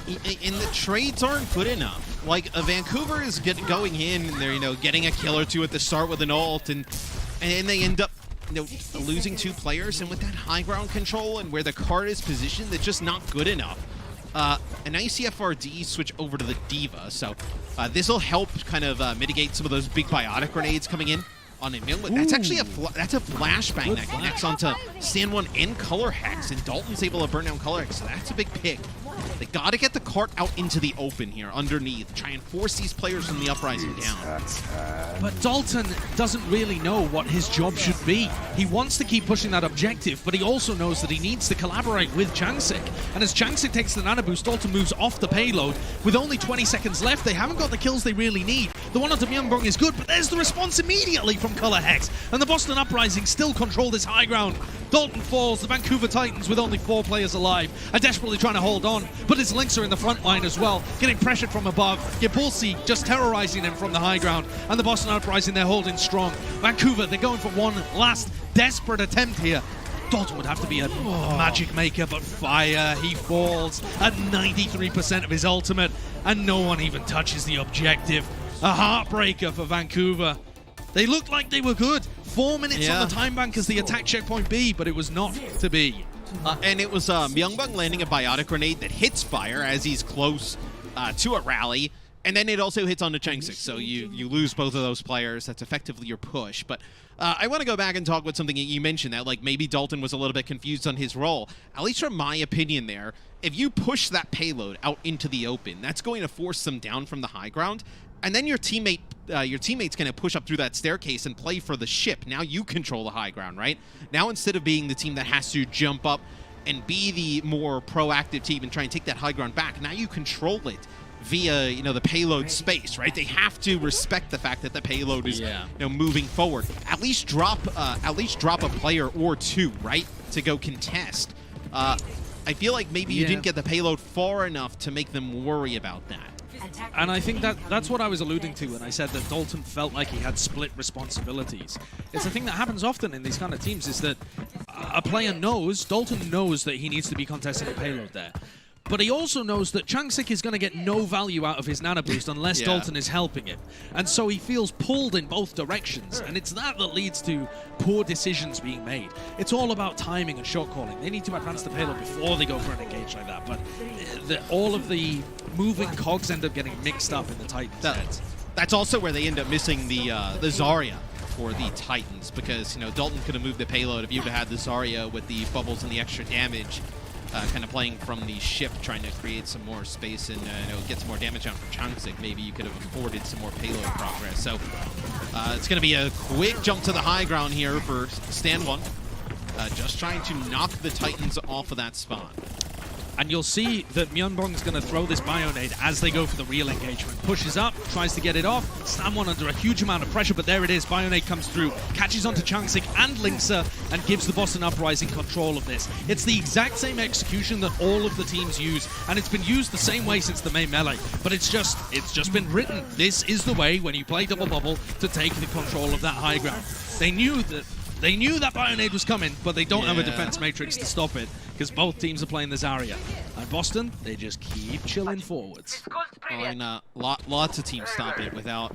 And the trades aren't good enough. Like, Vancouver is going in, and they're, getting a kill or two at the start with an ult, and they end up losing 2 players, and with that high ground control and where the card is positioned, they're just not good enough. And now you see FRD switch over to the Diva, so this will help kind of mitigate some of those big biotic grenades coming in on him. That's actually a flashbang that connects onto Stand 1 and Color Hex, and Dalton's able to burn down Color Hex, so that's a big pick. They gotta get the cart out into the open here, underneath, try and force these players from the Uprising down. But Dalton doesn't really know what his job should be. He wants to keep pushing that objective, but he also knows that he needs to collaborate with Changsik. And as Changsik takes the nano boost, Dalton moves off the payload. With only 20 seconds left, they haven't got the kills they really need. The one onto Myungbong is good, but there's the response immediately from Color Hex. And the Boston Uprising still control this high ground. Dalton falls. The Vancouver Titans, with only 4 players alive, are desperately trying to hold on. But it's Linkser in the front line as well, getting pressured from above. Gibulsi just terrorizing him from the high ground. And the Boston Uprising, they're holding strong. Vancouver, they're going for one last desperate attempt here. Dalton would have to be a magic maker, but fire, he falls at 93% of his ultimate, and no one even touches the objective. A heartbreaker for Vancouver. They looked like they were good. 4 minutes on the time bank as the attack checkpoint B, but it was not to be. And it was Myungbong landing a biotic grenade that hits fire as he's close to a rally. And then it also hits onto Changsik, so you lose both of those players. That's effectively your push. But I want to go back and talk about something that you mentioned, that like maybe Dalton was a little bit confused on his role. At least from my opinion there, if you push that payload out into the open, that's going to force them down from the high ground. And then your teammate's going to push up through that staircase and play for the ship. Now you control the high ground, right? Now instead of being the team that has to jump up and be the more proactive team and try and take that high ground back, now you control it via the payload space, right? They have to respect the fact that the payload is moving forward. At least drop a player or 2, right, to go contest. I feel like maybe you didn't get the payload far enough to make them worry about that. And I think that's what I was alluding to when I said that Dalton felt like he had split responsibilities. It's a thing that happens often in these kind of teams, is that a player knows, Dalton knows that he needs to be contesting a payload there. But he also knows that Changsik is going to get no value out of his nano boost unless Dalton is helping him. And so he feels pulled in both directions. And it's that leads to poor decisions being made. It's all about timing and shot calling. They need to advance the payload before they go for an engage like that. But all of the moving cogs end up getting mixed up in the Titans' heads. That's also where they end up missing the Zarya. for the Titans because, Dalton could have moved the payload if you would have had the Zarya with the bubbles and the extra damage, kind of playing from the ship, trying to create some more space and get some more damage out for Changsik. Maybe you could have afforded some more payload progress. So it's going to be a quick jump to the high ground here for Stand 1. Just trying to knock the Titans off of that spawn. And you'll see that Myeonbong's going to throw this Bionade as they go for the real engagement. Pushes up, tries to get it off. Stand1 under a huge amount of pressure, but there it is. Bionade comes through, catches onto Changsik and Linksa, and gives the Boston Uprising control of this. It's the exact same execution that all of the teams use, and it's been used the same way since the main melee. But it's just been written. This is the way, when you play double bubble, to take the control of that high ground. They knew that Bionade was coming, but they don't have a defense matrix to stop it, because both teams are playing the Zarya. And Boston, they just keep chilling forwards. Lots of teams stop it without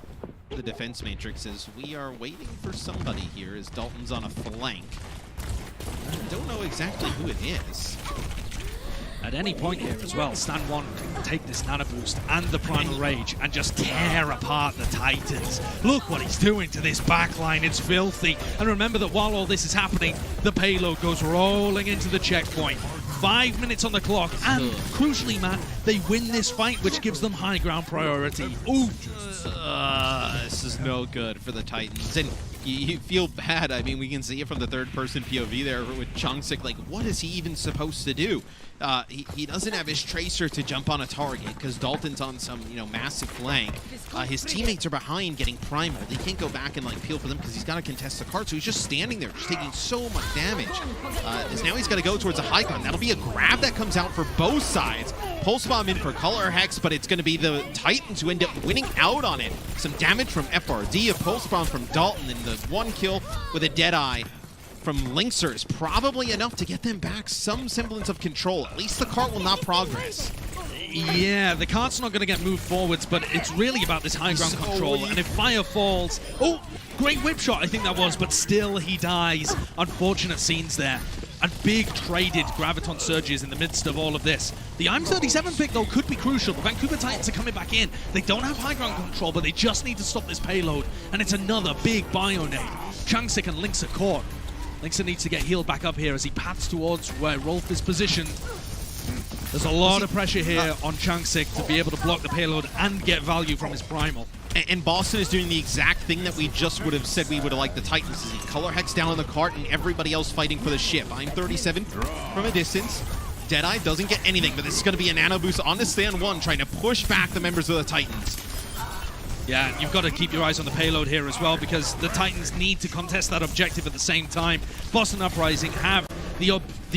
the defense matrices. We are waiting for somebody here as Dalton's on a flank. I don't know exactly who it is. At any point here as well, Stand1 can take this Nano Boost and the Primal Rage and just tear apart the Titans. Look what he's doing to this backline, it's filthy. And remember that while all this is happening, the payload goes rolling into the checkpoint. 5 minutes on the clock, and crucially, Matt, they win this fight, which gives them high ground priority. Ooh! This is no good for the Titans. And you feel bad. I mean, we can see it from the third-person POV there with Changsik. Like, what is he even supposed to do? He doesn't have his Tracer to jump on a target because Dalton's on some, massive flank. His teammates are behind getting Primal. They can't go back and, peel for them because he's got to contest the card. So he's just standing there, just taking so much damage. Now he's got to go towards a high ground. That'll be a grab that comes out for both sides. Pulse Bomb in for Color Hex, but it's going to be the Titans who end up winning out on it. Some damage from FRD, a Pulse Bomb from Dalton, and the one kill with a Deadeye from Linkser is probably enough to get them back some semblance of control. At least the cart will not progress. Yeah, the cart's not going to get moved forwards, but it's really about this high ground control. And if fire falls... Oh, great whip shot, I think that was, but still he dies. Unfortunate scenes there. And big traded Graviton surges in the midst of all of this. The IM37 pick, though, could be crucial. The Vancouver Titans are coming back in. They don't have high ground control, but they just need to stop this payload. And it's another big Bionade. Changsik and Linksa caught. Linksa needs to get healed back up here as he paths towards where Rolf is positioned. There's a lot of pressure here on Changsik to be able to block the payload and get value from his Primal. And Boston is doing the exact thing that we just would have said we would have liked the Titans to see. Color Hex down on the cart and everybody else fighting for the ship. I'm 37 from a distance. Deadeye doesn't get anything, but this is going to be a Nano Boost on the Stand 1 trying to push back the members of the Titans. Yeah, you've got to keep your eyes on the payload here as well because the Titans need to contest that objective at the same time. Boston Uprising have the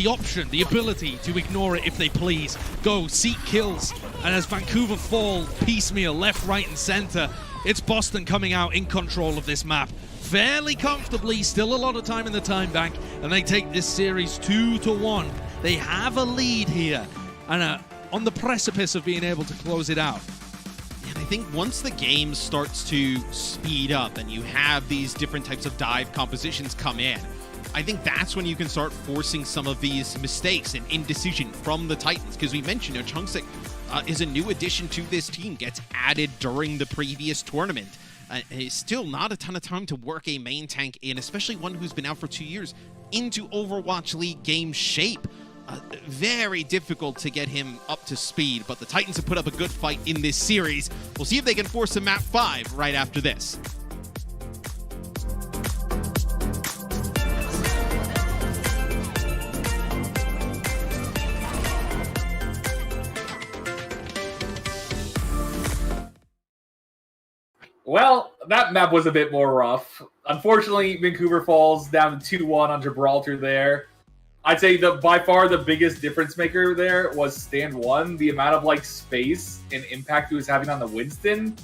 option, the ability to ignore it if they please. Go, seek kills. And as Vancouver fall piecemeal, left, right, and center, it's Boston coming out in control of this map. Fairly comfortably, still a lot of time in the time bank, and they take this series 2-1. They have a lead here, and on the precipice of being able to close it out. And I think once the game starts to speed up and you have these different types of dive compositions come in, I think that's when you can start forcing some of these mistakes and indecision from the Titans. Because we mentioned, Changsik is a new addition to this team, gets added during the previous tournament. It's still not a ton of time to work a main tank in, especially one who's been out for 2 years, into Overwatch League game shape. Very difficult to get him up to speed, but the Titans have put up a good fight in this series. We'll see if they can force a map 5 right after this. Well, that map was a bit more rough. Unfortunately, Vancouver falls down to 2-1 on Gibraltar there. I'd say by far the biggest difference maker there was Stand 1, the amount of space and impact he was having on the Winston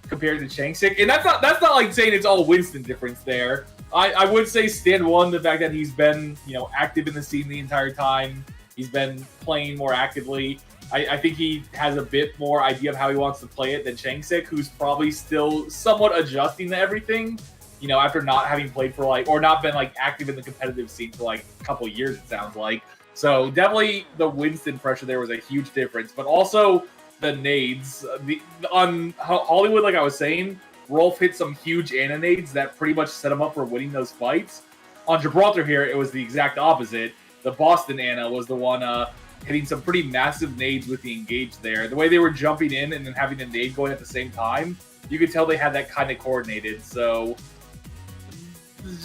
compared to Changsik. And that's not like saying it's all Winston difference there. I would say Stand 1, the fact that he's been, active in the scene the entire time. He's been playing more actively. I think he has a bit more idea of how he wants to play it than Changsik, who's probably still somewhat adjusting to everything. After not having played for or not been active in the competitive scene for a couple years, it sounds like. So definitely the Winston pressure there was a huge difference, but also the nades on Hollywood, like I was saying, Rolf hit some huge nades that pretty much set him up for winning those fights. On Gibraltar here, it was the exact opposite. The Boston Ana was the one hitting some pretty massive nades with the engage there. The way they were jumping in and then having the nade going at the same time, you could tell they had that kind of coordinated. So,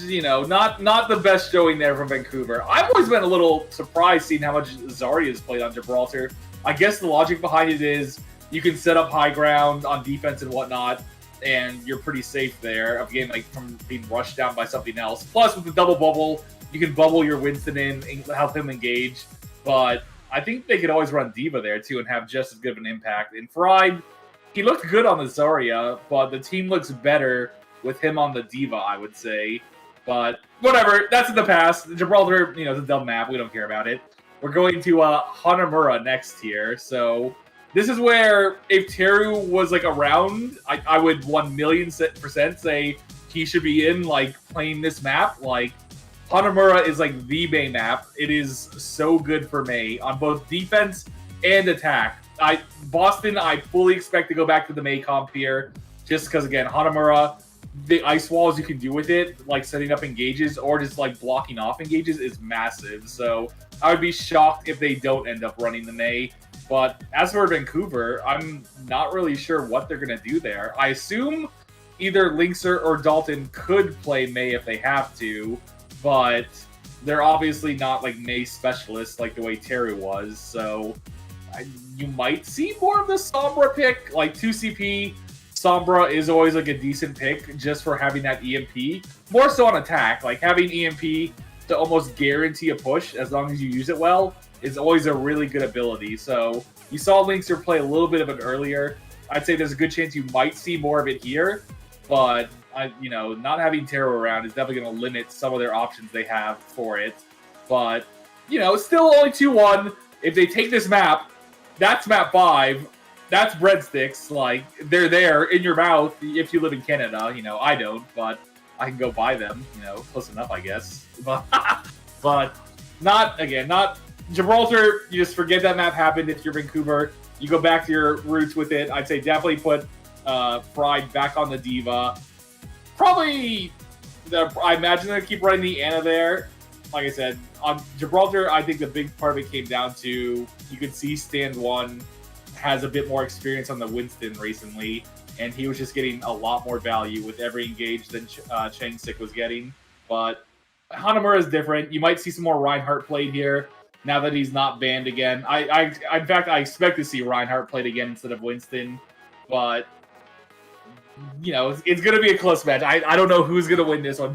you know, not the best showing there from Vancouver. I've always been a little surprised seeing how much Zarya's played on Gibraltar. I guess the logic behind it is you can set up high ground on defense and whatnot, and you're pretty safe there of getting like from being rushed down by something else. Plus, with the double bubble, you can bubble your Winston in and help him engage. But I think they could always run D.Va there too and have just as good of an impact. And Fried, he looked good on the Zarya, but the team looks better with him on the D.Va, I would say. But whatever, that's in the past. Gibraltar, you know, it's a dumb map. We don't care about it. We're going to Hanamura next here. So this is where if Teru was like around, I would 1,000,000% say he should be in like playing this map. Like Hanamura is like the Mei map. It is so good for Mei on both defense and attack. Boston, I fully expect to go back to the Mei comp here, just because again, Hanamura, the ice walls you can do with it, like setting up engages or just like blocking off engages, is massive. So I would be shocked if they don't end up running the Mei. But as for Vancouver, I'm not really sure what they're going to do there. I assume either Linkser or Dalton could play Mei if they have to, but they're obviously not like Mei specialists like the way Teru was. So you might see more of the Sombra pick, like 2CP. Sombra is always like a decent pick just for having that EMP. More so on attack, like having EMP to almost guarantee a push as long as you use it well is always a really good ability. So you saw Linkser play a little bit of it earlier. I'd say there's a good chance you might see more of it here, but you know, not having Teru around is definitely going to limit some of their options they have for it. But you know, it's still only 2-1. If they take this map, that's map 5. That's breadsticks. Like, they're there in your mouth if you live in Canada. You know, I don't, but I can go buy them. You know, close enough, I guess. But not Gibraltar. You just forget that map happened if you're Vancouver. You go back to your roots with it. I'd say definitely put Fried back on the D.Va. Probably, I imagine they'll keep running the Ana there. Like I said, on Gibraltar, I think the big part of it came down to you could see Stand 1 has a bit more experience on the Winston recently, and he was just getting a lot more value with every engage than Chang Sik was getting. But Hanamura is different. You might see some more Reinhardt played here now that he's not banned again. In fact, I expect to see Reinhardt played again instead of Winston. But you know, it's going to be a close match. I don't know who's going to win this one.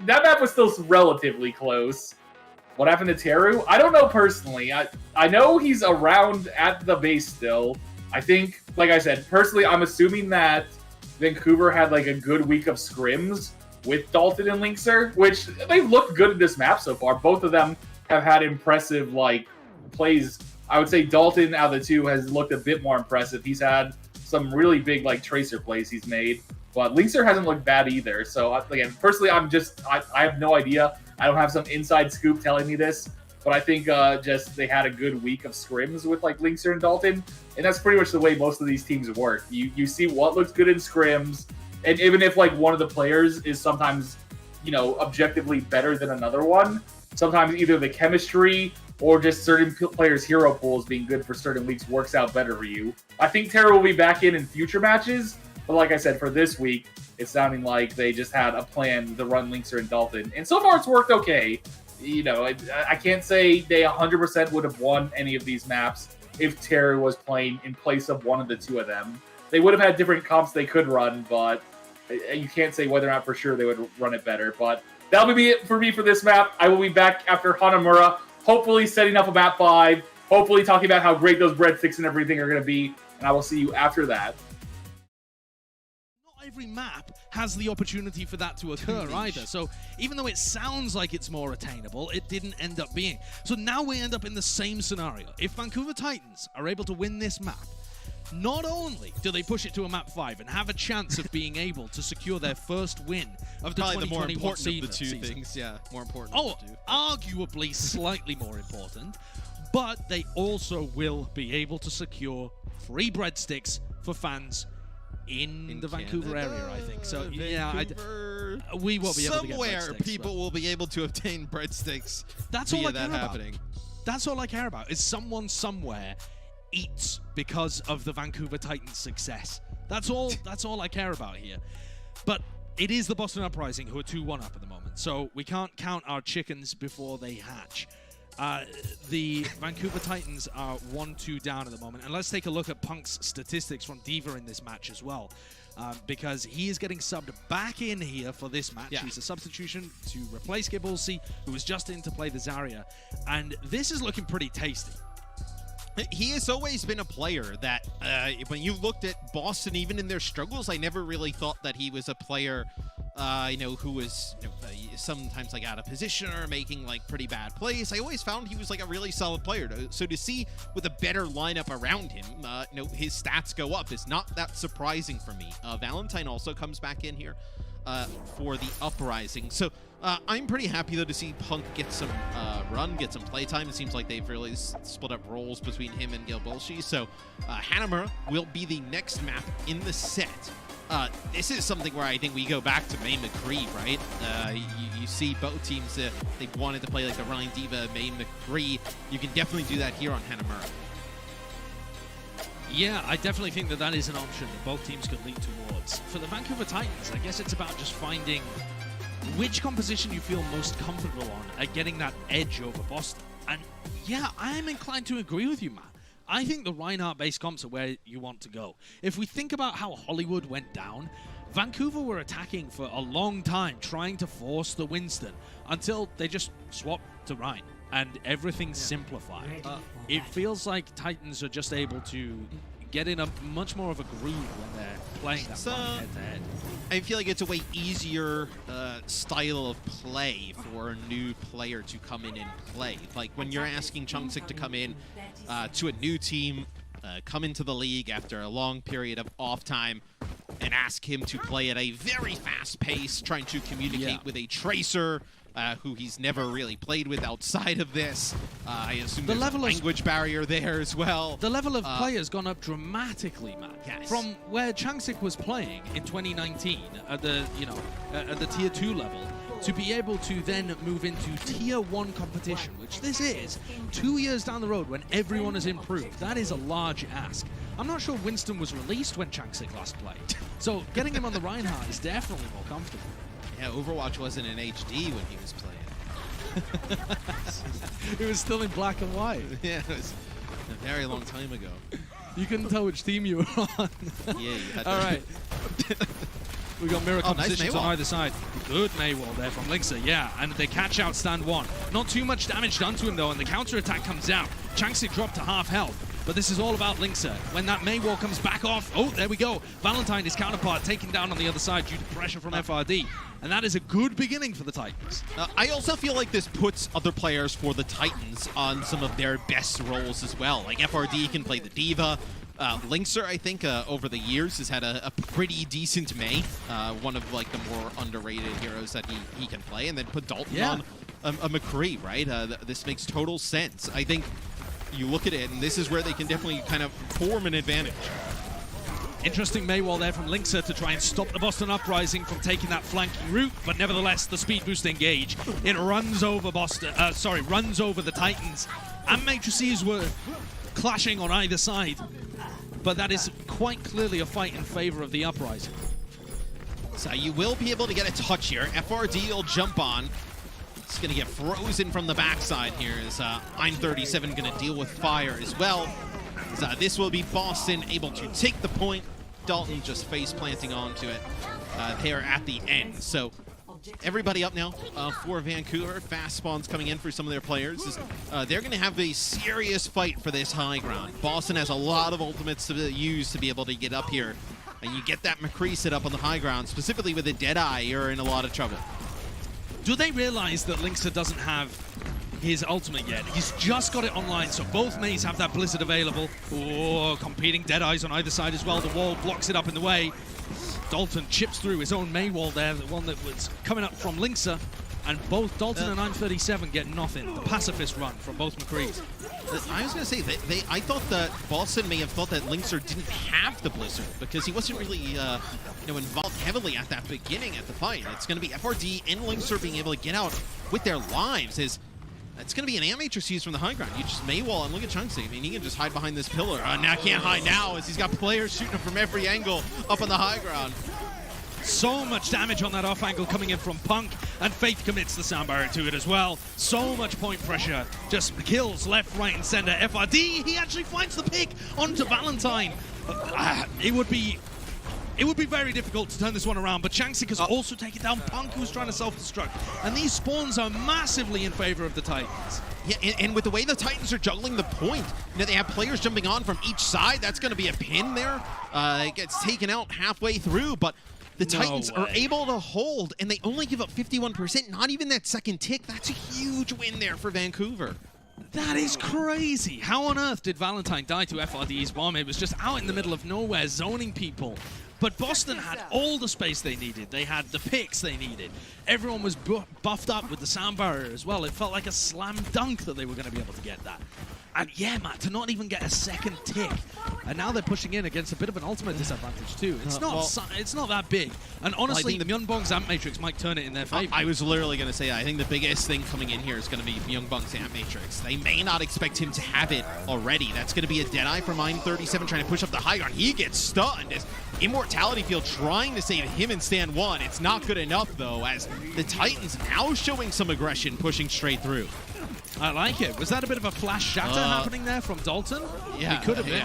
That map was still relatively close. What happened to Teru? I don't know personally. I know he's around at the base still. I think, like I said, personally, I'm assuming that Vancouver had like a good week of scrims with Dalton and Linkser, which they've looked good in this map so far. Both of them have had impressive like plays. I would say Dalton out of the two has looked a bit more impressive. He's had some really big like tracer plays he's made, but Linkser hasn't looked bad either. So again, personally, I have no idea. I don't have some inside scoop telling me this, but I think just they had a good week of scrims with like Linkser and Dalton, and that's pretty much the way most of these teams work. You see what looks good in scrims, and even if like one of the players is sometimes, you know, objectively better than another one, sometimes either the chemistry or just certain players' hero pools being good for certain weeks works out better for you. I think Terra will be back in future matches, but like I said, for this week, it's sounding like they just had a plan to run Linkser and Dalton. And so far, it's worked okay. You know, I can't say they 100% would have won any of these maps if Terra was playing in place of one of the two of them. They would have had different comps they could run, but you can't say whether or not for sure they would run it better. But that'll be it for me for this map. I will be back after Hanamura, hopefully setting up a map 5, hopefully talking about how great those breadsticks and everything are going to be, and I will see you after that. Every map has the opportunity for that to occur either. So even though it sounds like it's more attainable, it didn't end up being. So now we end up in the same scenario. If Vancouver Titans are able to win this map, not only do they push it to a map 5 and have a chance of being able to secure their first win of the 2021 season. Of the two things, yeah, more important. Oh, arguably slightly more important, but they also will be able to secure free breadsticks for fans in the Vancouver area, I think. So yeah, we won't be able to get somewhere breadsticks, people will be able to obtain breadsticks. That's all I care happening. about. That's all I care about. Is someone somewhere eats because of the Vancouver Titans' success. That's all. That's all I care about here. But it is the Boston Uprising who are 2-1 up at the moment, so we can't count our chickens before they hatch. The Vancouver Titans are 1-2 down at the moment. And let's take a look at Punk's statistics from D.Va in this match as well. Because he is getting subbed back in here for this match. Yeah. He's a substitution to replace Gibbelsy, who was just in to play the Zarya. And this is looking pretty tasty. He has always been a player that, when you looked at Boston, even in their struggles, I never really thought that he was a player, who was sometimes like out of position or making like pretty bad plays. I always found he was like a really solid player. So to see with a better lineup around him, his stats go up is not that surprising for me. Valentine also comes back in here for the Uprising. So I'm pretty happy, though, to see Punk get some run, get some playtime. It seems like they've really split up roles between him and Gibbelsy. So Hanamura will be the next map in the set. This is something where I think we go back to May McCree, right? You see both teams, they've wanted to play like the Ryan D.Va, May McCree. You can definitely do that here on Hanamura. Yeah, I definitely think that is an option that both teams could lean towards. For the Vancouver Titans, I guess it's about just finding which composition you feel most comfortable on at getting that edge over Boston. And yeah, I'm inclined to agree with you, Matt. I think the Reinhardt-based comps are where you want to go. If we think about how Hollywood went down, Vancouver were attacking for a long time, trying to force the Winston, until they just swapped to Rein, and everything simplified. It feels like Titans are just able to get in a much more of a groove when they're playing that head-to-head. I feel like it's a way easier style of play for a new player to come in and play. Like when you're asking Chungsik to come in to a new team, come into the league after a long period of off time, and ask him to play at a very fast pace, trying to communicate with a Tracer, who he's never really played with outside of this. I assume there's a language barrier there as well. The level of play has gone up dramatically, Matt. Yes. From where Chungsik was playing in 2019 at the at the tier 2 level, to be able to then move into tier 1 competition, which this is 2 years down the road when everyone has improved. That is a large ask. I'm not sure Winston was released when Chungsik last played, so getting him on the Reinhardt is definitely more comfortable. Yeah, Overwatch wasn't in HD when he was playing. It was still in black and white. Yeah, it was a very long time ago. You couldn't tell which team you were on. Yeah, you had to. All right. We got mirror compositions on either side. Good Maywall there from Linksa, yeah. And they catch out stand 1. Not too much damage done to him, though, and the counter-attack comes out. Chungsik dropped to half health. But this is all about Linksa. When that Maywall comes back off, oh, there we go. Valentine, his counterpart, taken down on the other side due to pressure from FRD. And that is a good beginning for the Titans. I also feel like this puts other players for the Titans on some of their best roles as well. Like FRD can play the D.Va. Linksa, I think, over the years has had a pretty decent May. One of like the more underrated heroes that he can play. And then put Dalton on a McCree, right? This makes total sense. I think you look at it, and this is where they can definitely kind of form an advantage. Interesting Maywall there from Linksa to try and stop the Boston Uprising from taking that flanking route, but nevertheless, the speed boost engage. It runs over runs over the Titans. And Matrices were clashing on either side, but that is quite clearly a fight in favor of the Uprising. So you will be able to get a touch here. FRD will jump on. It's going to get frozen from the backside here as I'm37 going to deal with fire as well. So this will be Boston able to take the point. Dalton just face planting onto it there at the end. So everybody up now for Vancouver. Fast spawns coming in for some of their players. They're going to have a serious fight for this high ground. Boston has a lot of ultimates to use to be able to get up here. And you get that McCree set up on the high ground, specifically with a Deadeye, you're in a lot of trouble. Do they realize that Linksa doesn't have his ultimate yet? He's just got it online, so both Mays have that Blizzard available. Oh, competing Deadeyes on either side as well. The wall blocks it up in the way. Dalton chips through his own May wall there, the one that was coming up from Linksa. And both Dalton and 937 get nothing. The pacifist run from both McCrees. I was going to say, I thought that Boston may have thought that Linkser didn't have the Blizzard because he wasn't really involved heavily at that beginning at the fight. It's going to be FRD and Linkser being able to get out with their lives. It's going to be an Ant Matrix used from the high ground. You just Maywall and look at Chunksy. I mean, he can just hide behind this pillar. Now can't hide now as he's got players shooting him from every angle up on the high ground. So much damage on that off angle coming in from Punk, and Faith commits the sound barrier to it as well. So much point pressure, just kills left, right, and center. FRD, he actually finds the pick onto Valentine. It would be very difficult to turn this one around, but Changsik has also taken down Punk, who's trying to self-destruct. And these spawns are massively in favor of the Titans. Yeah, and with the way the Titans are juggling the point, they have players jumping on from each side. That's going to be a pin there. It gets taken out halfway through, but the Titans are able to hold, and they only give up 51%, not even that second tick. That's a huge win there for Vancouver. That is crazy. How on earth did Valentine die to FRD's bomb? It was just out in the middle of nowhere, zoning people. But Boston had all the space they needed. They had the picks they needed. Everyone was buffed up with the sound barrier as well. It felt like a slam dunk that they were going to be able to get that. And yeah, Matt, to not even get a second tick. And now they're pushing in against a bit of an ultimate disadvantage too. It's not that big. And honestly, the Myunbong's Ant Matrix might turn it in their favor. I was literally going to say that. I think the biggest thing coming in here is going to be Myunbong's Ant Matrix. They may not expect him to have it already. That's going to be a Deadeye for Mine37 trying to push up the high ground. He gets stunned as Immortality Field trying to save him and stand one. It's not good enough though, as the Titans now showing some aggression, pushing straight through. I like it. Was that a bit of a flash shatter happening there from Dalton? Yeah, it could have been.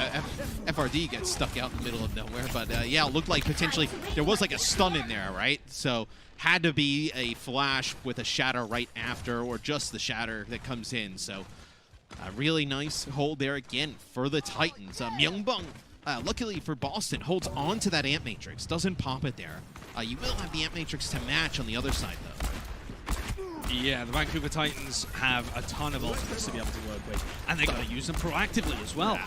FRD gets stuck out in the middle of nowhere, but yeah, it looked like potentially there was like a stun in there, right? So had to be a flash with a shatter right after, or just the shatter that comes in. So a really nice hold there again for the Titans. Myunbong, luckily for Boston, holds on to that Ant Matrix, doesn't pop it there. You will have the Ant Matrix to match on the other side though. Yeah, the Vancouver Titans have a ton of ultimates to be able to work with, and they're going to use them proactively as well.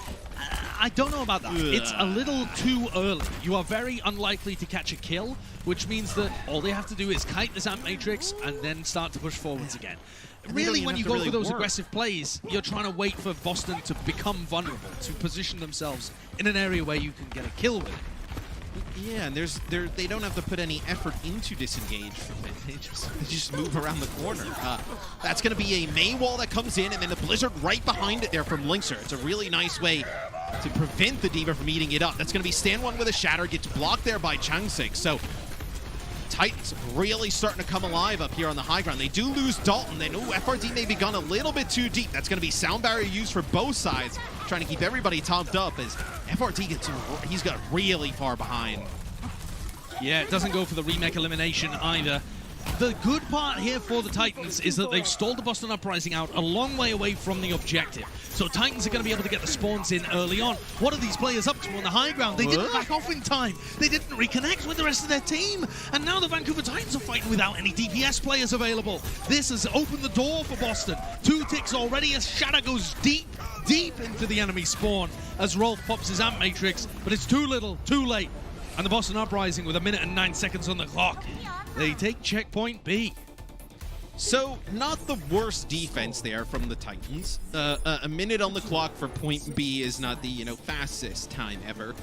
I don't know about that. It's a little too early. You are very unlikely to catch a kill, which means that all they have to do is kite this Ant Matrix and then start to push forwards again. Really, when you go for those aggressive plays, you're trying to wait for Boston to become vulnerable, to position themselves in an area where you can get a kill with it. Yeah, and they don't have to put any effort into disengage from it. They just move around the corner. That's going to be a Maywall that comes in, and then the Blizzard right behind it there from Linkser. It's a really nice way to prevent the D.Va from eating it up. That's going to be stand one with a shatter, gets blocked there by Changsik. So Titans really starting to come alive up here on the high ground. They do lose Dalton. They know FRD may be gone a little bit too deep. That's going to be sound barrier used for both sides, trying to keep everybody topped up as FRD he's got really far behind. Yeah, it doesn't go for the remake elimination either. The good part here for the Titans is that they've stalled the Boston Uprising out a long way away from the objective. So Titans are going to be able to get the spawns in early on. What are these players up to on the high ground? They didn't back off in time. They didn't reconnect with the rest of their team. And now the Vancouver Titans are fighting without any DPS players available. This has opened the door for Boston. 2 ticks already as Shadow goes deep into the enemy spawn as Rolf pops his Ant Matrix. But it's too little, too late. And the Boston Uprising with 1 minute and 9 seconds on the clock. They take checkpoint B. So, not the worst defense there from the Titans. A minute on the clock for point B is not the, fastest time ever.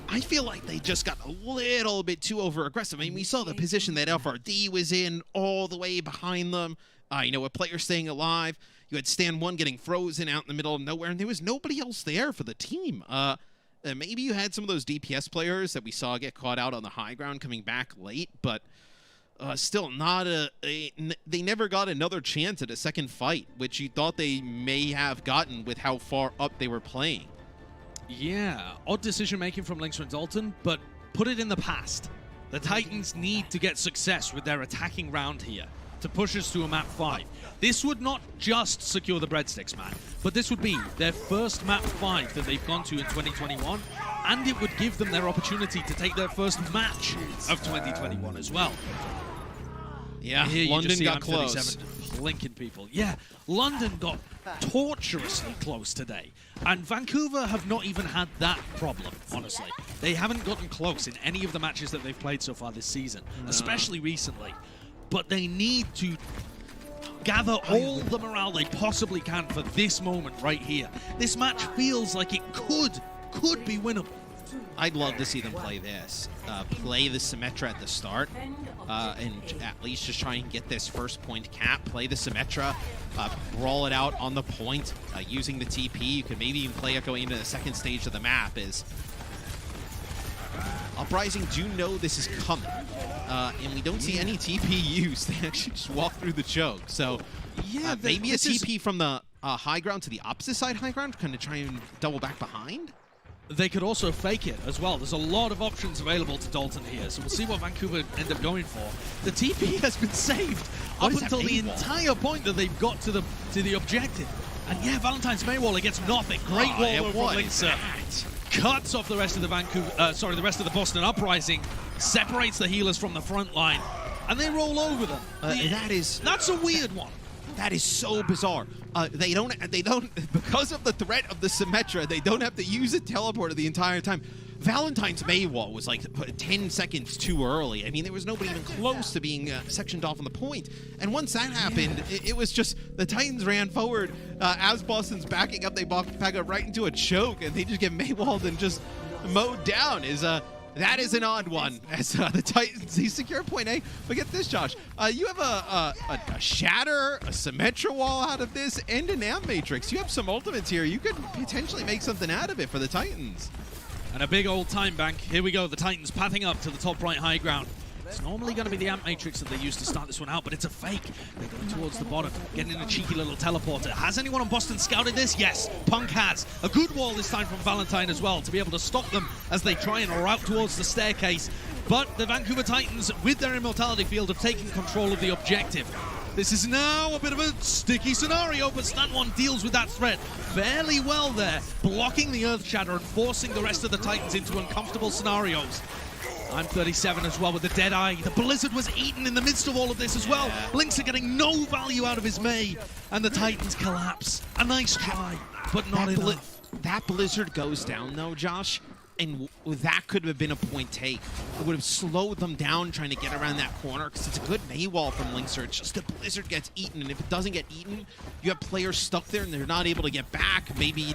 I feel like they just got a little bit too over-aggressive. I mean, we saw the position that FRD was in all the way behind them. A player staying alive. You had Stan 1 getting frozen out in the middle of nowhere, and there was nobody else there for the team. Maybe you had some of those DPS players that we saw get caught out on the high ground coming back late, but still not they never got another chance at a second fight, which you thought they may have gotten with how far up they were playing. Yeah, odd decision-making from Linkser and Dalton, but put it in the past. The Titans need to get success with their attacking round here to push us to a map 5. This would not just secure the breadsticks, man, but this would be their first map 5 that they've gone to in 2021, and it would give them their opportunity to take their first match of 2021 as well. Yeah, London got close. Lincoln people. Yeah, London got torturously close today. And Vancouver have not even had that problem, honestly. They haven't gotten close in any of the matches that they've played so far this season, especially recently. But they need to gather all the morale they possibly can for this moment right here. This match feels like it could be winnable. I'd love to see them play this. Play the Symmetra at the start, and at least just try and get this first point cap. Play the Symmetra, roll it out on the point, using the TP. You could maybe even play it going into the second stage of the map. Is Uprising do know this is coming, and we don't see any TP used. They actually just walk through the choke. So yeah, maybe a TP from the high ground to the opposite side high ground, kind of try and double back behind. They could also fake it as well. There's a lot of options available to Dalton here, so we'll see what Vancouver end up going for. The TP has been saved up until the entire point that they've got to the objective. And yeah, Valentine's Maywaller gets nothing. Great wall from Linkser. Cuts off the rest of the the rest of the Boston Uprising, separates the healers from the front line, and they roll over them. That's a weird one. That is so bizarre. They don't, because of the threat of the Symmetra, they don't have to use a teleporter the entire time. Valentine's Maywall was like 10 seconds too early. I mean, there was nobody even close to being sectioned off on the point. And once that happened, it was just the Titans ran forward. As Boston's backing up, they back up right into a choke, and they just get Maywalled and just mowed down. That is an odd one, as the Titans, they secure point A. But get this, Josh. You have a Shatter, a Symmetra wall out of this, and an Amp Matrix. You have some ultimates here. You could potentially make something out of it for the Titans. And a big old time bank. Here we go. The Titans pathing up to the top right high ground. It's normally going to be the Amp Matrix that they use to start this one out, but it's a fake. They're going towards the bottom, getting in a cheeky little teleporter. Has anyone on Boston scouted this? Yes, Punk has. A good wall this time from Valentine as well to be able to stop them as they try and route towards the staircase. But the Vancouver Titans, with their Immortality Field, have taken control of the objective. This is now a bit of a sticky scenario, but Stan1 deals with that threat fairly well there, blocking the Earth Shatter and forcing the rest of the Titans into uncomfortable scenarios. I'm 37 as well with the Deadeye. The Blizzard was eaten in the midst of all of this as well. Lynx are getting no value out of his May, and the Titans collapse. A nice try, but not enough. That Blizzard goes down though, Josh, and that could have been a point take. It would have slowed them down trying to get around that corner, because it's a good Maywall from Linkser. It's just the Blizzard gets eaten, and if it doesn't get eaten, you have players stuck there and they're not able to get back. Maybe,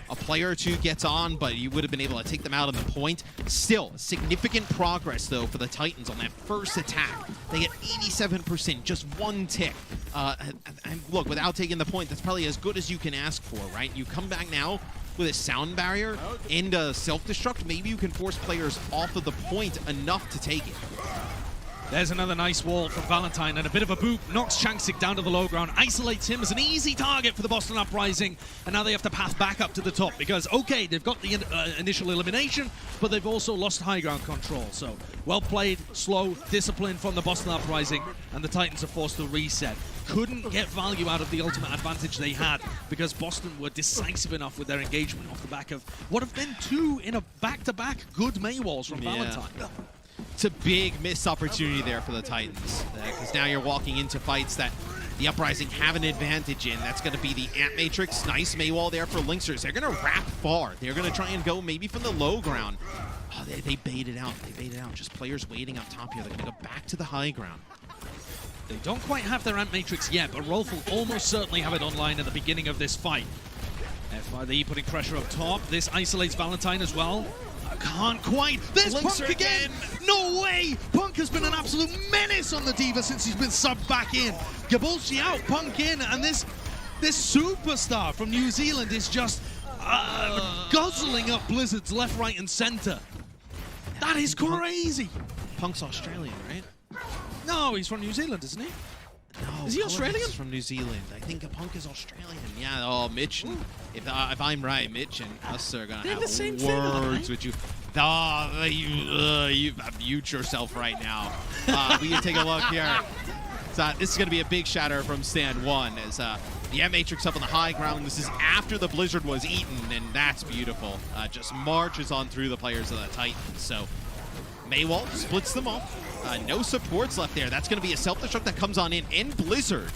a player or two gets on, but you would have been able to take them out on the point. Still, significant progress though for the Titans on that first attack. They get 87%, just one tick. And look, without taking the point, that's probably as good as you can ask for, right? You come back now with a sound barrier and a self-destruct, maybe you can force players off of the point enough to take it. There's another nice wall from Valentine, and a bit of a boot knocks Changsik down to the low ground, isolates him as an easy target for the Boston Uprising, and now they have to path back up to the top because, okay, they've got the initial elimination, but they've also lost high ground control. So, well played, slow, discipline from the Boston Uprising, and the Titans are forced to reset. Couldn't get value out of the ultimate advantage they had because Boston were decisive enough with their engagement off the back of what have been two in a back-to-back good Maywalls from Valentine. It's a big missed opportunity there for the Titans, because now you're walking into fights that the Uprising have an advantage in. That's going to be the Amp Matrix. Nice Maywall there for Lynxers. They're going to wrap far. They're going to try and go maybe from the low ground. Oh, they bait it out. They bait it out. Just players waiting up top here. They're going to go back to the high ground. They don't quite have their Amp Matrix yet, but Rolf will almost certainly have it online at the beginning of this fight. FYD putting pressure up top. This isolates Valentine as well. Can't quite. There's Punk again. No way. Punk has been an absolute menace on the Diva since he's been subbed back in. Gabulchi out, Punk in, and this superstar from New Zealand is just guzzling up Blizzards left, right, and center. That is crazy. Punk's Australian, right? No, he's from New Zealand, isn't he? No, is he Australian? He's from New Zealand. I think Punk is Australian. Yeah. Oh, Mitch. If I'm right, Mitch and us are gonna have words with you. Oh, you mute yourself right now. We can take a look here. So, this is gonna be a big shatter from Stan1 as the Amp Matrix up on the high ground. This is after the Blizzard was eaten, and that's beautiful. Just marches on through the players of the Titans. So Maywall splits them off. No supports left there. That's going to be a self-destruct that comes on in Blizzard.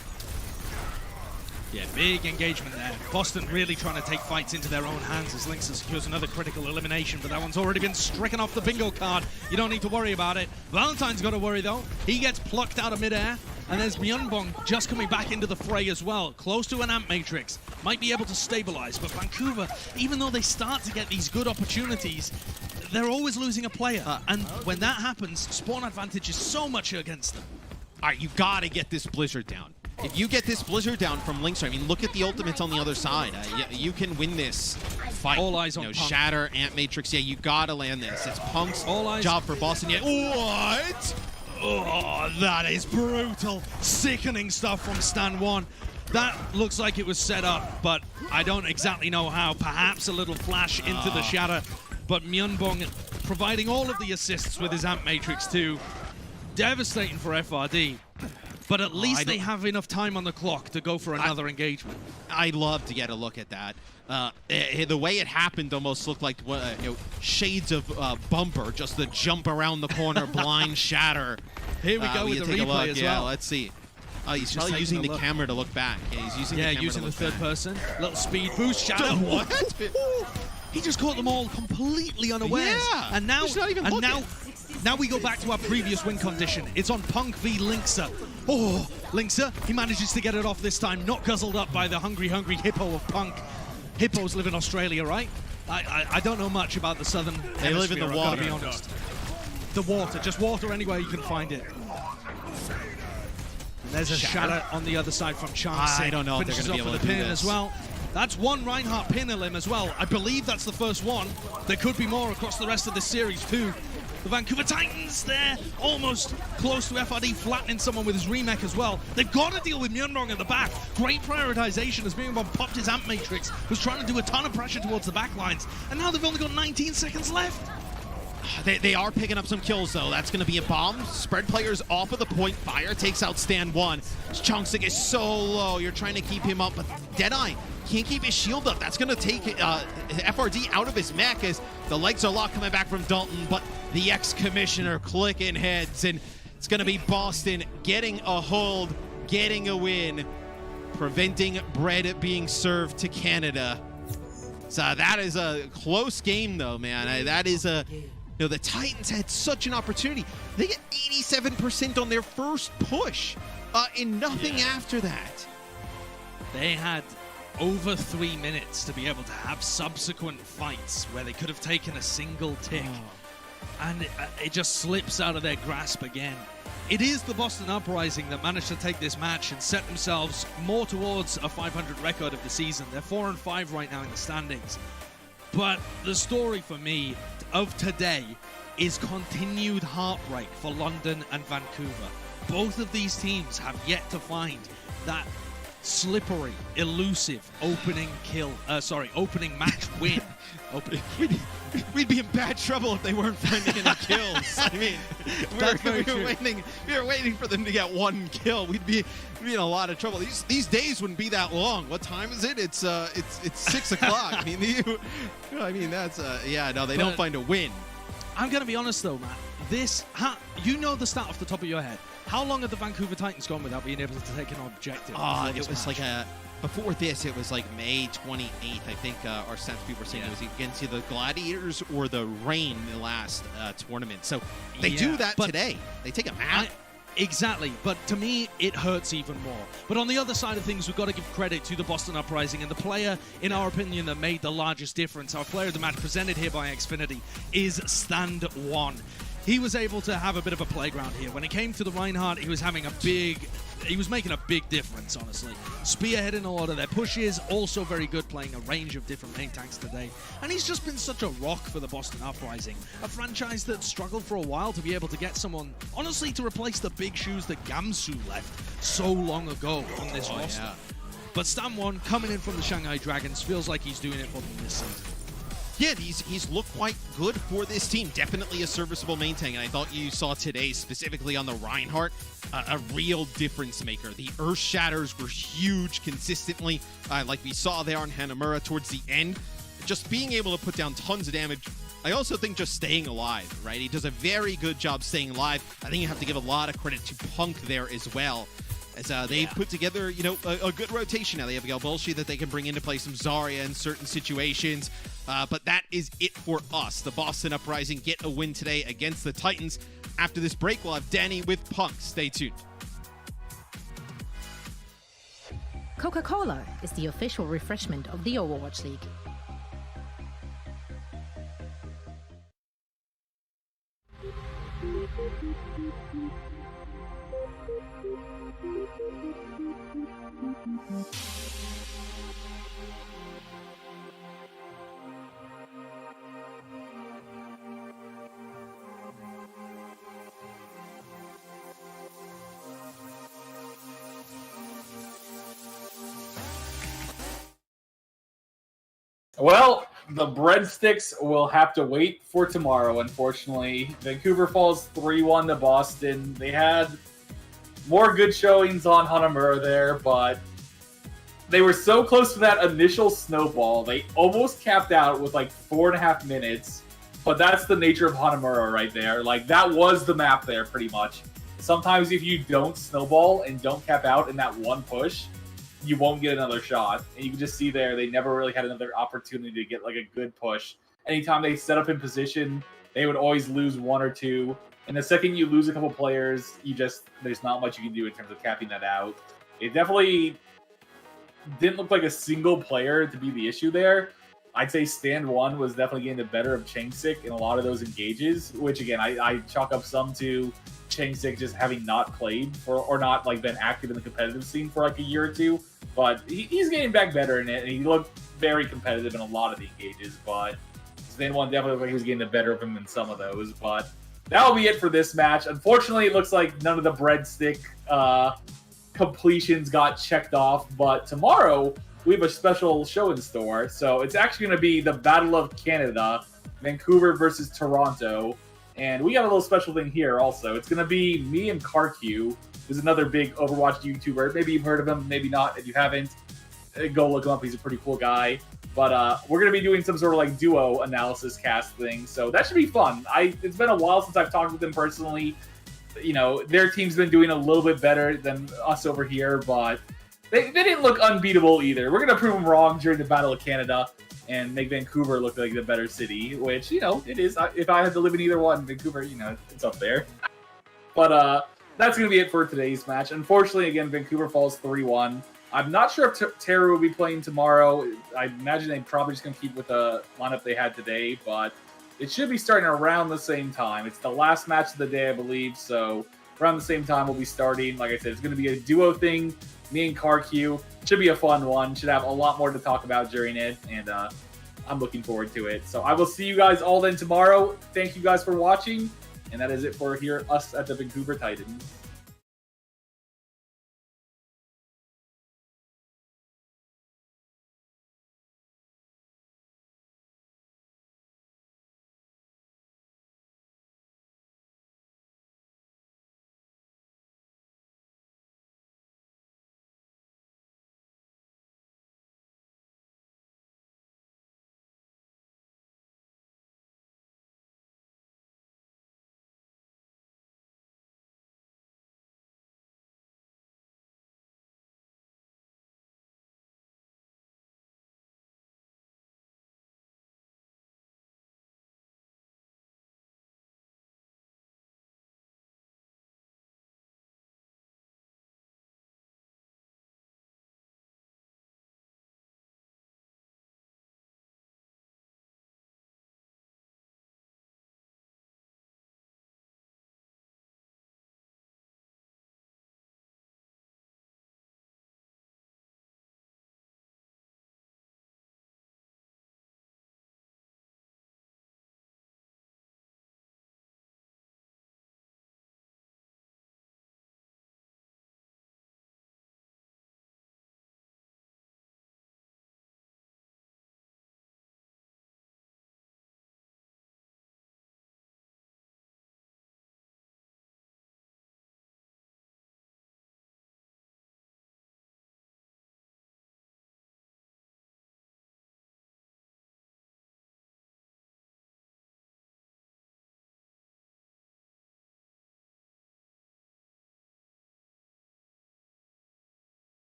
Yeah, big engagement there. Boston really trying to take fights into their own hands as Lynx secures another critical elimination, but that one's already been stricken off the bingo card. You don't need to worry about it. Valentine's got to worry, though. He gets plucked out of midair. And there's Myeonbong just coming back into the fray as well, close to an Amp Matrix, might be able to stabilize, but Vancouver, even though they start to get these good opportunities, they're always losing a player, and when that happens, spawn advantage is so much against them. All right, you gotta get this Blizzard down. If you get this Blizzard down from Linkster, I mean, look at the ultimates on the other side. You can win this fight. All eyes on Punk. Shatter, Amp Matrix, yeah, you gotta land this. It's Punk's All job for Boston. Yeah. What? Oh, that is brutal. Sickening stuff from Stan 1. That looks like it was set up, but I don't exactly know how. Perhaps a little flash into the Shatter, but Myeonbong providing all of the assists with his Amp Matrix too. Devastating for FRD, but at least they have enough time on the clock to go for another engagement. I'd love to get a look at that. The way it happened almost looked like shades of Bumper, just the jump around the corner, blind Shatter. Here we go with the replay as well. Let's see. He's just probably using the camera to look back. Yeah, he's using the camera using to the look third back. person. Little speed boost. Shatter. What? He just caught them all completely unawares. Yeah. And now, He's not even looking. Now we go back to our previous win condition. It's on Punk v Linkster. Oh, Linkster, he manages to get it off this time, not guzzled up by the hungry hippo of Punk. Hippos live in Australia, right? I don't know much about the southern hemisphere. They live in the water. I've gotta be honest. The water, just water anywhere you can find it. And there's a shatter on the other side from Chance. I don't know if they're Finishes going to be off able to with a do pin this. as well. That's one Reinhardt pin limb as well. I believe that's the first one. There could be more across the rest of the series too. The Vancouver Titans there, almost close to FRD, flattening someone with his remake as well. They've got to deal with Myeonbong at the back. Great prioritization as Myeonbong popped his Amp Matrix, was trying to do a ton of pressure towards the back lines, and now they've only got 19 seconds left. They are picking up some kills, though. That's going to be a bomb. Spread players off of the point. Fire takes out Stan 1. Chunksik is so low. You're trying to keep him up, but Deadeye can't keep his shield up. That's going to take FRD out of his mech as the legs are locked coming back from Dalton, but the ex-commissioner clicking heads, and it's going to be Boston getting a hold, getting a win, preventing bread being served to Canada. So that is a close game, though, man. That is a... the Titans had such an opportunity. They get 87% on their first push, and nothing after that. They had over 3 minutes to be able to have subsequent fights where they could have taken a single tick. And it just slips out of their grasp again. It is the Boston Uprising that managed to take this match and set themselves more towards a 500 record of the season. They're 4-5 right now in the standings. But the story for me of today is continued heartbreak for London and Vancouver. Both of these teams have yet to find that slippery, elusive opening match win. We'd be in bad trouble if they weren't finding any kills. I mean, we were waiting for them to get one kill. We'd be in a lot of trouble. These days wouldn't be that long. What time is it? It's 6 o'clock. I mean, that's they don't find a win. I'm gonna be honest though, Matt. You know the stat off the top of your head. How long have the Vancouver Titans gone without being able to take an objective? It was like before this, it was like May 28th. I think our stats people were saying it was against either the Gladiators or the Reign in the last tournament. So they do that today. They take a map. Exactly, but to me, it hurts even more. But on the other side of things, we've got to give credit to the Boston Uprising, and the player, in our opinion, that made the largest difference, our player of the match presented here by Xfinity, is Stand 1. He was able to have a bit of a playground here. When it came to the Reinhardt, he was making a big difference, honestly. Spearheading a lot of their pushes, also very good playing a range of different main tanks today. And he's just been such a rock for the Boston Uprising, a franchise that struggled for a while to be able to get someone, honestly, to replace the big shoes that Gamsu left so long ago on this roster. Yeah. But Stan 1, coming in from the Shanghai Dragons, feels like he's doing it for them this season. Yeah, he's looked quite good for this team. Definitely a serviceable main tank, and I thought you saw today, specifically on the Reinhardt, a real difference maker. The Earth Shatters were huge consistently, like we saw there on Hanamura towards the end. Just being able to put down tons of damage. I also think just staying alive, right? He does a very good job staying alive. I think you have to give a lot of credit to Punk there as well. As they put together, a good rotation now. They have Galbolshi that they can bring into play, some Zarya in certain situations. But that is it for us. The Boston Uprising get a win today against the Titans. After this break, we'll have Danny with Punk. Stay tuned. Coca-Cola is the official refreshment of the Overwatch League. Well, the breadsticks will have to wait for tomorrow, unfortunately. Vancouver falls 3-1 to Boston. They had more good showings on Hanamura there, but they were so close to that initial snowball. They almost capped out with like 4.5 minutes, but that's the nature of Hanamura right there. Like, that was the map there, pretty much. Sometimes if you don't snowball and don't cap out in that one push, you won't get another shot. And you can just see there, they never really had another opportunity to get like a good push. Anytime they set up in position, they would always lose one or two. And the second you lose a couple players, there's not much you can do in terms of capping that out. It definitely didn't look like a single player to be the issue there. I'd say Stand 1 was definitely getting the better of Changsik in a lot of those engages, which again, I chalk up some to Changsik just having not played or not like been active in the competitive scene for like a year or two. But he's getting back better in it, and he looked very competitive in a lot of the engages. But Stand 1 definitely looked like he was getting the better of him in some of those. But that'll be it for this match. Unfortunately, it looks like none of the breadstick completions got checked off. But tomorrow, we have a special show in store. So it's actually going to be the Battle of Canada, Vancouver versus Toronto. And we got a little special thing here also. It's going to be me and Karq, who's another big Overwatch YouTuber. Maybe you've heard of him, maybe not. If you haven't, go look him up. He's a pretty cool guy. But we're going to be doing some sort of like duo analysis cast thing. So that should be fun. It's been a while since I've talked with them personally. You know, their team's been doing a little bit better than us over here, but they didn't look unbeatable either. We're going to prove them wrong during the Battle of Canada and make Vancouver look like the better city, which, you know, it is. If I had to live in either one, Vancouver, you know, it's up there. But that's going to be it for today's match. Unfortunately, again, Vancouver falls 3-1. I'm not sure if Terra will be playing tomorrow. I imagine they're probably just going to keep with the lineup they had today, but it should be starting around the same time. It's the last match of the day, I believe, so around the same time we'll be starting. Like I said, it's going to be a duo thing, me and Karq. Should be a fun one. Should have a lot more to talk about during it, and I'm looking forward to it. So I will see you guys all then tomorrow. Thank you guys for watching, and that is it for us at the Vancouver Titans.